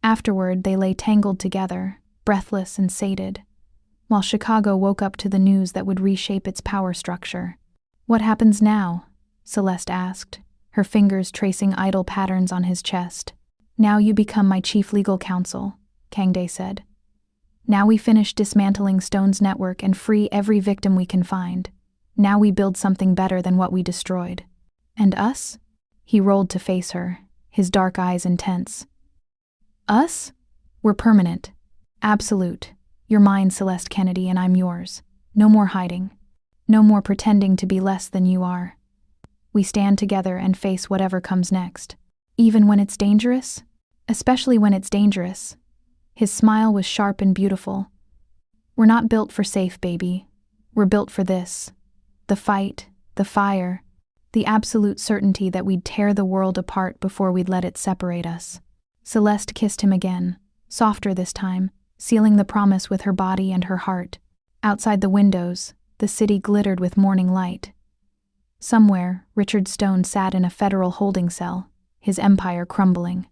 Afterward, they lay tangled together, breathless and sated. while Chicago woke up to the news that would reshape its power structure. "What happens now?" Celeste asked, her fingers tracing idle patterns on his chest. "Now you become my chief legal counsel," Kang-dae said. "Now we finish dismantling Stone's network and free every victim we can find. Now we build something better than what we destroyed." "And us?" He rolled to face her, his dark eyes intense. "Us? We're permanent. Absolute. You're mine, Celeste Kennedy, and I'm yours. No more hiding. No more pretending to be less than you are. We stand together and face whatever comes next. Even when it's dangerous? Especially when it's dangerous." His smile was sharp and beautiful. "We're not built for safe, baby. We're built for this. The fight, the fire, the absolute certainty that we'd tear the world apart before we'd let it separate us." Celeste kissed him again, softer this time, sealing the promise with her body and her heart. Outside the windows, the city glittered with morning light. Somewhere, Richard Stone sat in a federal holding cell, his empire crumbling.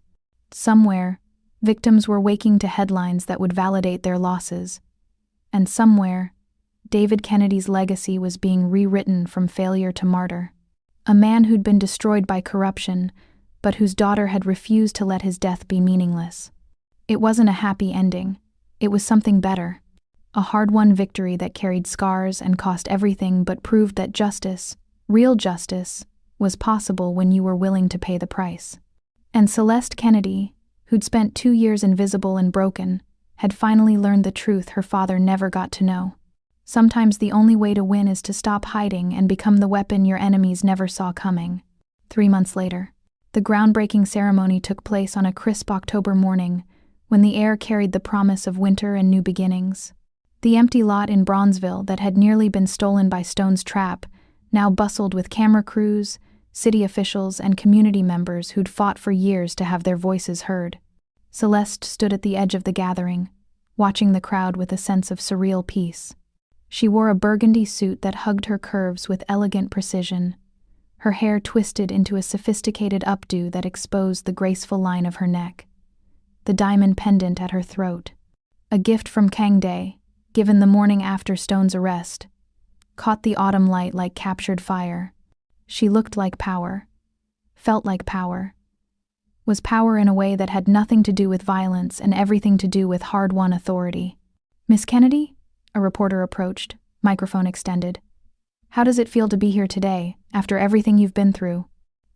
Somewhere, victims were waking to headlines that would validate their losses. And somewhere, David Kennedy's legacy was being rewritten from failure to martyr. A man who'd been destroyed by corruption, but whose daughter had refused to let his death be meaningless. It wasn't a happy ending. It was something better. A hard-won victory that carried scars and cost everything but proved that justice, real justice, was possible when you were willing to pay the price. And Celeste Kennedy, who'd spent 2 years invisible and broken, had finally learned the truth her father never got to know. Sometimes the only way to win is to stop hiding and become the weapon your enemies never saw coming. 3 months later, the groundbreaking ceremony took place on a crisp October morning, when the air carried the promise of winter and new beginnings. The empty lot in Bronzeville that had nearly been stolen by Stone's trap now bustled with camera crews, city officials, and community members who'd fought for years to have their voices heard. Celeste stood at the edge of the gathering, watching the crowd with a sense of surreal peace. She wore a burgundy suit that hugged her curves with elegant precision, her hair twisted into a sophisticated updo that exposed the graceful line of her neck. The diamond pendant at her throat, a gift from Kang-dae, given the morning after Stone's arrest, caught the autumn light like captured fire. She looked like power, felt like power, was power in a way that had nothing to do with violence and everything to do with hard-won authority. "Miss Kennedy?" A reporter approached, microphone extended. "How does it feel to be here today, after everything you've been through?"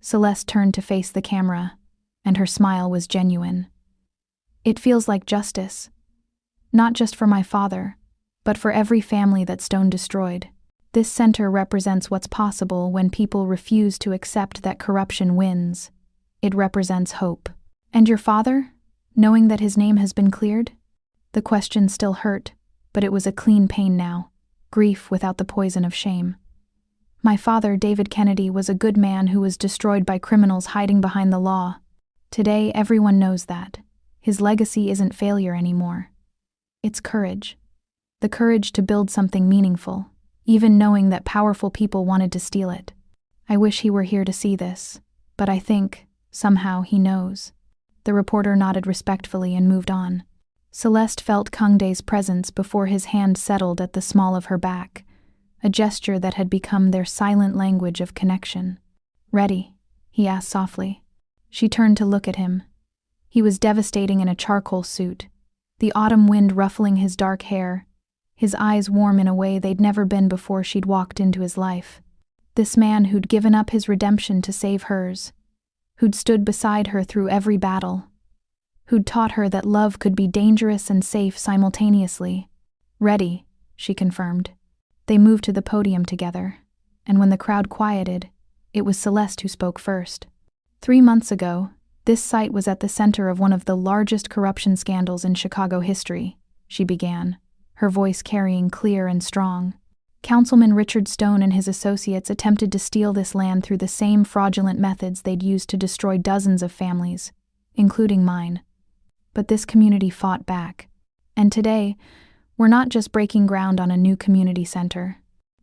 Celeste turned to face the camera, and her smile was genuine. "It feels like justice. Not just for my father, but for every family that Stone destroyed. This center represents what's possible when people refuse to accept that corruption wins. It represents hope." "And your father, knowing that his name has been cleared?" The question still hurt, but it was a clean pain now, grief without the poison of shame. "My father, David Kennedy, was a good man who was destroyed by criminals hiding behind the law. Today, everyone knows that. His legacy isn't failure anymore. It's courage. The courage to build something meaningful, even knowing that powerful people wanted to steal it. I wish he were here to see this, but I think, somehow, he knows." The reporter nodded respectfully and moved on. Celeste felt Kang-dae's presence before his hand settled at the small of her back, a gesture that had become their silent language of connection. "Ready?" he asked softly. She turned to look at him. He was devastating in a charcoal suit, the autumn wind ruffling his dark hair, his eyes warm in a way they'd never been before she'd walked into his life. This man who'd given up his redemption to save hers, who'd stood beside her through every battle, who'd taught her that love could be dangerous and safe simultaneously. "Ready," she confirmed. They moved to the podium together, and when the crowd quieted, it was Celeste who spoke first. 3 months ago, this site was at the center of one of the largest corruption scandals in Chicago history, she began, her voice carrying clear and strong. Councilman Richard Stone and his associates attempted to steal this land through the same fraudulent methods they'd used to destroy dozens of families, including mine. But this community fought back. And today, we're not just breaking ground on a new community center.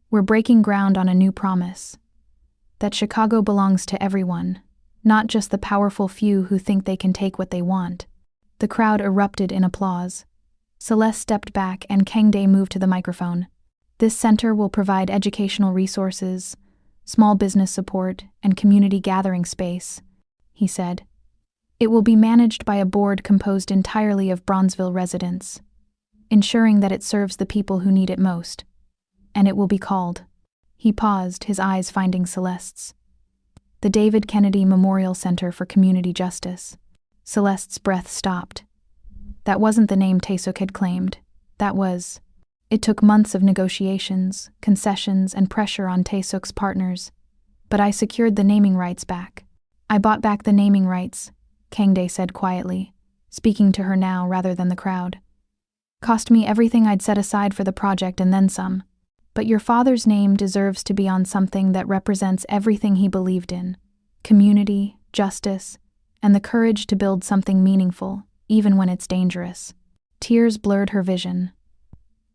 We're breaking ground on a new promise. That Chicago belongs to everyone, not just the powerful few who think they can take what they want. The crowd erupted in applause. Celeste stepped back and Kang-dae moved to the microphone. This center will provide educational resources, small business support, and community gathering space, he said. It will be managed by a board composed entirely of Bronzeville residents, ensuring that it serves the people who need it most. And it will be called. He paused, his eyes finding Celeste's. The David Kennedy Memorial Center for Community Justice. Celeste's breath stopped. That wasn't the name Tae-suk had claimed. That was. It took months of negotiations, concessions, and pressure on Tae-suk's partners. But I secured the naming rights back. I bought back the naming rights, Kang-dae said quietly, speaking to her now rather than the crowd. Cost me everything I'd set aside for the project and then some. But your father's name deserves to be on something that represents everything he believed in: community, justice, and the courage to build something meaningful, even when it's dangerous. Tears blurred her vision.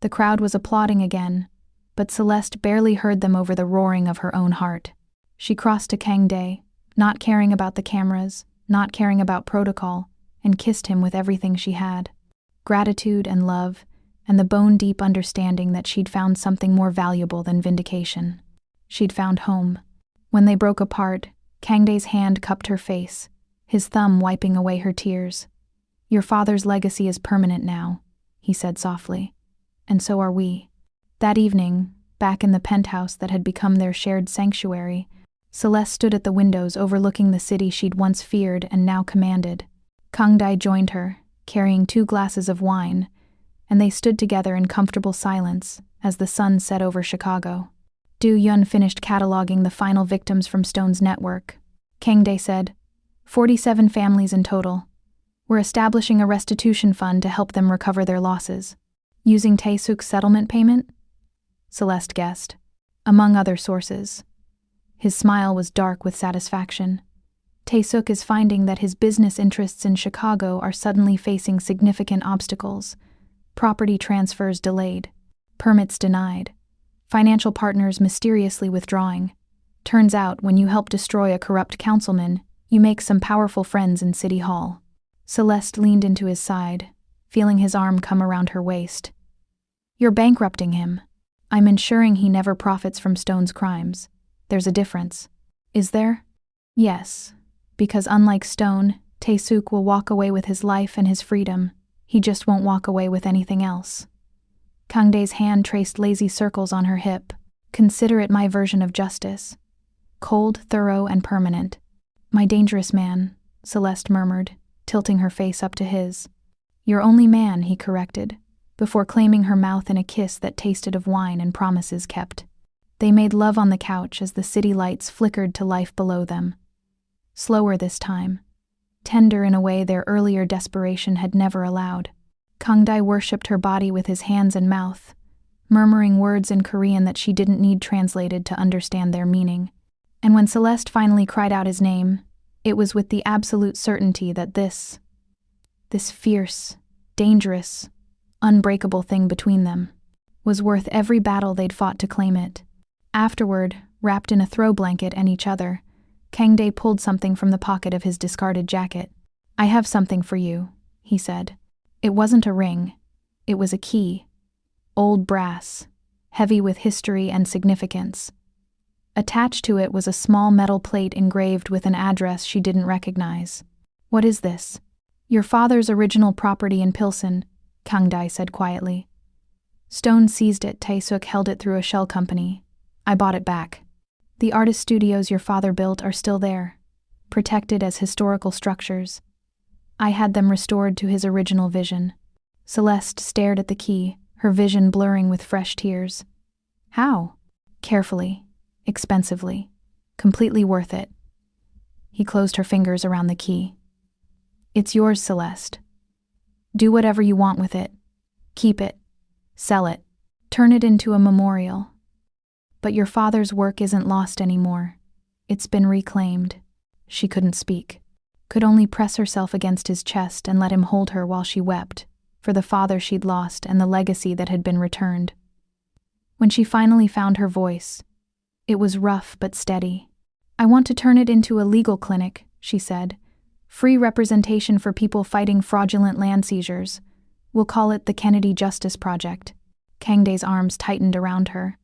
The crowd was applauding again, but Celeste barely heard them over the roaring of her own heart. She crossed to Kang-dae, not caring about the cameras, not caring about protocol, and kissed him with everything she had. Gratitude and love, and the bone-deep understanding that she'd found something more valuable than vindication. She'd found home. When they broke apart, Kang-dae's hand cupped her face, his thumb wiping away her tears. Your father's legacy is permanent now, he said softly. And so are we. That evening, back in the penthouse that had become their shared sanctuary, Celeste stood at the windows overlooking the city she'd once feared and now commanded. Kang-dae joined her, carrying 2 glasses of wine, and they stood together in comfortable silence as the sun set over Chicago. Do-Yun finished cataloging the final victims from Stone's network. Kang-dae said, 47 families in total. We're establishing a restitution fund to help them recover their losses. Using Tae-suk's settlement payment? Celeste guessed. Among other sources. His smile was dark with satisfaction. Tae-suk is finding that his business interests in Chicago are suddenly facing significant obstacles. Property transfers delayed. Permits denied. Financial partners mysteriously withdrawing. Turns out, when you help destroy a corrupt councilman, you make some powerful friends in City Hall. Celeste leaned into his side, feeling his arm come around her waist. You're bankrupting him. I'm ensuring he never profits from Stone's crimes. There's a difference. Is there? Yes, because unlike Stone, Tae-suk will walk away with his life and his freedom. He just won't walk away with anything else. Kang-dae's hand traced lazy circles on her hip. Consider it my version of justice. Cold, thorough, and permanent. My dangerous man, Celeste murmured, tilting her face up to his. Your only man, he corrected, before claiming her mouth in a kiss that tasted of wine and promises kept. They made love on the couch as the city lights flickered to life below them. Slower this time. Tender in a way their earlier desperation had never allowed. Kang-dae worshipped her body with his hands and mouth, murmuring words in Korean that she didn't need translated to understand their meaning. And when Celeste finally cried out his name, it was with the absolute certainty that this fierce, dangerous, unbreakable thing between them was worth every battle they'd fought to claim it. Afterward, wrapped in a throw blanket and each other, Kang-dae pulled something from the pocket of his discarded jacket. I have something for you, he said. It wasn't a ring. It was a key. Old brass, heavy with history and significance. Attached to it was a small metal plate engraved with an address she didn't recognize. What is this? Your father's original property in Pilsen, Kang-dae said quietly. Stone seized it. Tae-suk held it through a shell company. I bought it back. The artist studios your father built are still there, protected as historical structures. I had them restored to his original vision. Celeste stared at the key, her vision blurring with fresh tears. How? Carefully, expensively, completely worth it. He closed her fingers around the key. It's yours, Celeste. Do whatever you want with it. Keep it. Sell it. Turn it into a memorial. But your father's work isn't lost anymore. It's been reclaimed. She couldn't speak, could only press herself against his chest and let him hold her while she wept, for the father she'd lost and the legacy that had been returned. When she finally found her voice, it was rough but steady. I want to turn it into a legal clinic, she said. Free representation for people fighting fraudulent land seizures. We'll call it the Kennedy Justice Project. Kang-dae's arms tightened around her.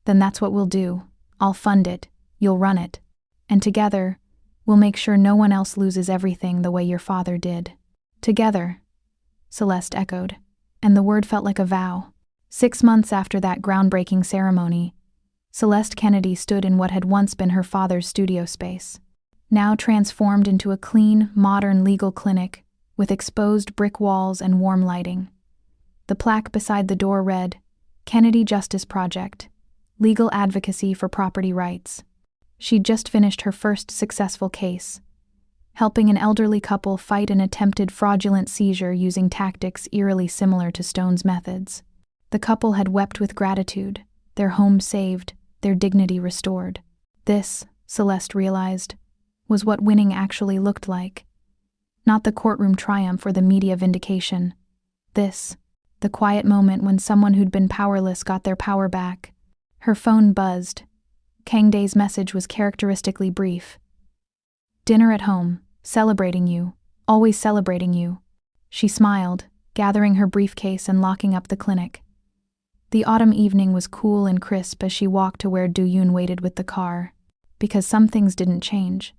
Then that's what we'll do. I'll fund it, you'll run it. And together, we'll make sure no one else loses everything the way your father did. Together, Celeste echoed, and the word felt like a vow. 6 months after that groundbreaking ceremony, Celeste Kennedy stood in what had once been her father's studio space, now transformed into a clean, modern legal clinic with exposed brick walls and warm lighting. The plaque beside the door read, Kennedy Justice Project, Legal Advocacy for Property Rights. She'd just finished her first successful case, helping an elderly couple fight an attempted fraudulent seizure using tactics eerily similar to Stone's methods. The couple had wept with gratitude, their home saved, their dignity restored. This, Celeste realized, was what winning actually looked like. Not the courtroom triumph or the media vindication. This, the quiet moment when someone who'd been powerless got their power back. Her phone buzzed. Kang-dae's message was characteristically brief. Dinner at home, celebrating you, always celebrating you. She smiled, gathering her briefcase and locking up the clinic. The autumn evening was cool and crisp as she walked to where Do-yoon waited with the car, because some things didn't change,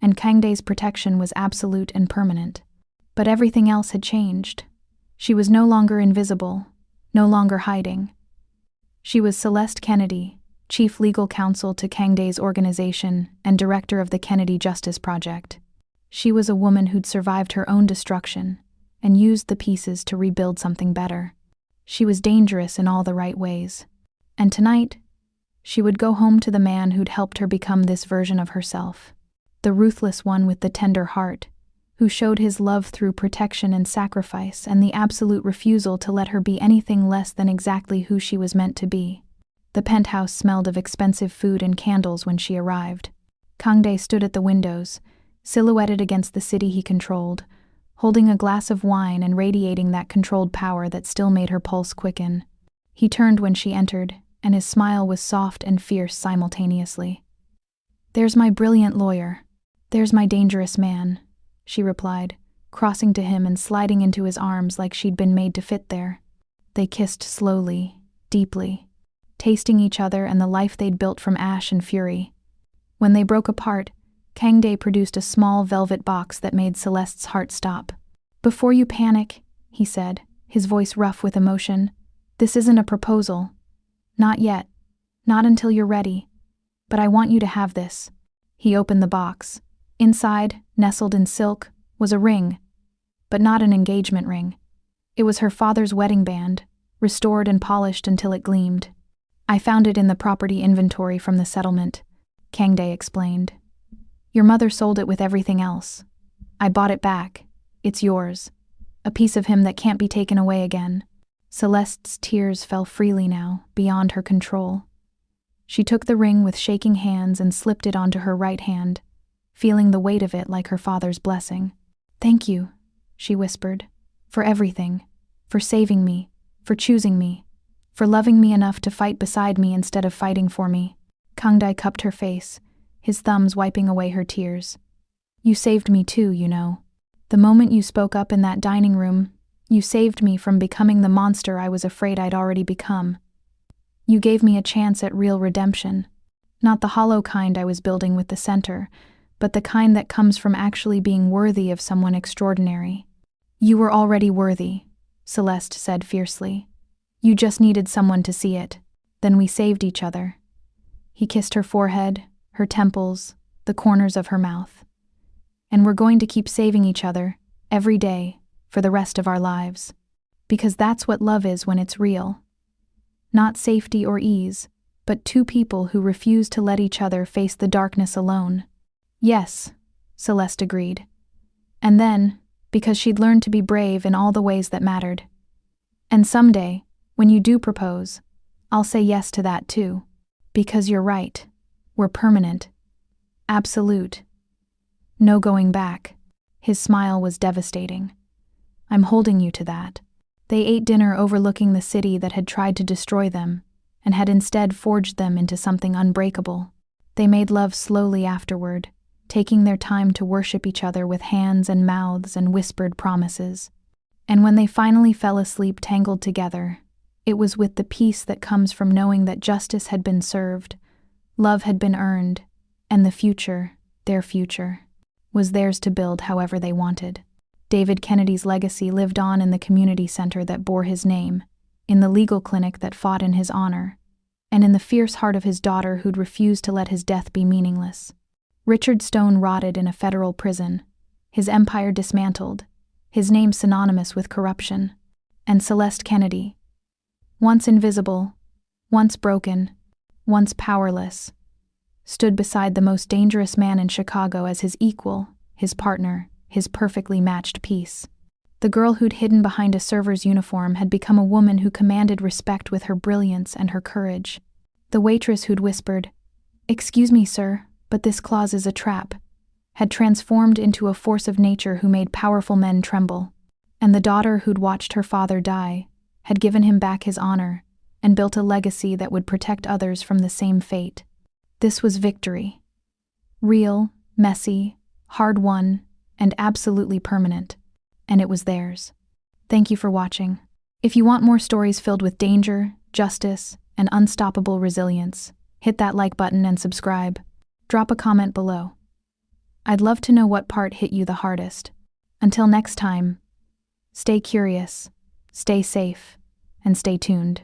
and Kang-dae's protection was absolute and permanent. But everything else had changed. She was no longer invisible, no longer hiding. She was Celeste Kennedy, Chief Legal Counsel to Kang-dae's organization and Director of the Kennedy Justice Project. She was a woman who'd survived her own destruction and used the pieces to rebuild something better. She was dangerous in all the right ways. And tonight, she would go home to the man who'd helped her become this version of herself. The ruthless one with the tender heart, who showed his love through protection and sacrifice and the absolute refusal to let her be anything less than exactly who she was meant to be. The penthouse smelled of expensive food and candles when she arrived. Kang-dae stood at the windows, silhouetted against the city he controlled, holding a glass of wine and radiating that controlled power that still made her pulse quicken. He turned when she entered, and his smile was soft and fierce simultaneously. "There's my brilliant lawyer. There's my dangerous man," she replied, crossing to him and sliding into his arms like she'd been made to fit there. They kissed slowly, deeply, tasting each other and the life they'd built from ash and fury. When they broke apart, Kang-dae produced a small velvet box that made Celeste's heart stop. "Before you panic," he said, his voice rough with emotion, "this isn't a proposal. Not yet. Not until you're ready. But I want you to have this." He opened the box. Inside, nestled in silk, was a ring, but not an engagement ring. It was her father's wedding band, restored and polished until it gleamed. "I found it in the property inventory from the settlement," Kang-dae explained. "Your mother sold it with everything else. I bought it back. It's yours. A piece of him that can't be taken away again." Celeste's tears fell freely now, beyond her control. She took the ring with shaking hands and slipped it onto her right hand, feeling the weight of it like her father's blessing. "Thank you," she whispered, "for everything, for saving me, for choosing me, for loving me enough to fight beside me instead of fighting for me." Kang-dae cupped her face, his thumbs wiping away her tears. "You saved me too, you know. The moment you spoke up in that dining room, you saved me from becoming the monster I was afraid I'd already become. You gave me a chance at real redemption. Not the hollow kind I was building with the center, but the kind that comes from actually being worthy of someone extraordinary." "You were already worthy," Celeste said fiercely. "You just needed someone to see it. Then we saved each other." He kissed her forehead, her temples, the corners of her mouth. "And we're going to keep saving each other, every day, for the rest of our lives. Because that's what love is when it's real. Not safety or ease, but two people who refuse to let each other face the darkness alone." "Yes," Celeste agreed. And then, because she'd learned to be brave in all the ways that mattered. "And someday, when you do propose, I'll say yes to that too. Because you're right. We're permanent. Absolute. No going back." His smile was devastating. "I'm holding you to that." They ate dinner overlooking the city that had tried to destroy them, and had instead forged them into something unbreakable. They made love slowly afterward, taking their time to worship each other with hands and mouths and whispered promises. And when they finally fell asleep tangled together, it was with the peace that comes from knowing that justice had been served, love had been earned, and the future, their future, was theirs to build however they wanted. David Kennedy's legacy lived on in the community center that bore his name, in the legal clinic that fought in his honor, and in the fierce heart of his daughter who'd refused to let his death be meaningless. Richard Stone rotted in a federal prison, his empire dismantled, his name synonymous with corruption. And Celeste Kennedy, once invisible, once broken, once powerless, stood beside the most dangerous man in Chicago as his equal, his partner, his perfectly matched piece. The girl who'd hidden behind a server's uniform had become a woman who commanded respect with her brilliance and her courage. The waitress who'd whispered, "Excuse me, sir, but this clause is a trap," had transformed into a force of nature who made powerful men tremble. And the daughter who'd watched her father die had given him back his honor and built a legacy that would protect others from the same fate. This was victory. Real, messy, hard-won, and absolutely permanent. And it was theirs. Thank you for watching. If you want more stories filled with danger, justice, and unstoppable resilience, hit that like button and subscribe. Drop a comment below. I'd love to know what part hit you the hardest. Until next time, stay curious, stay safe, and stay tuned.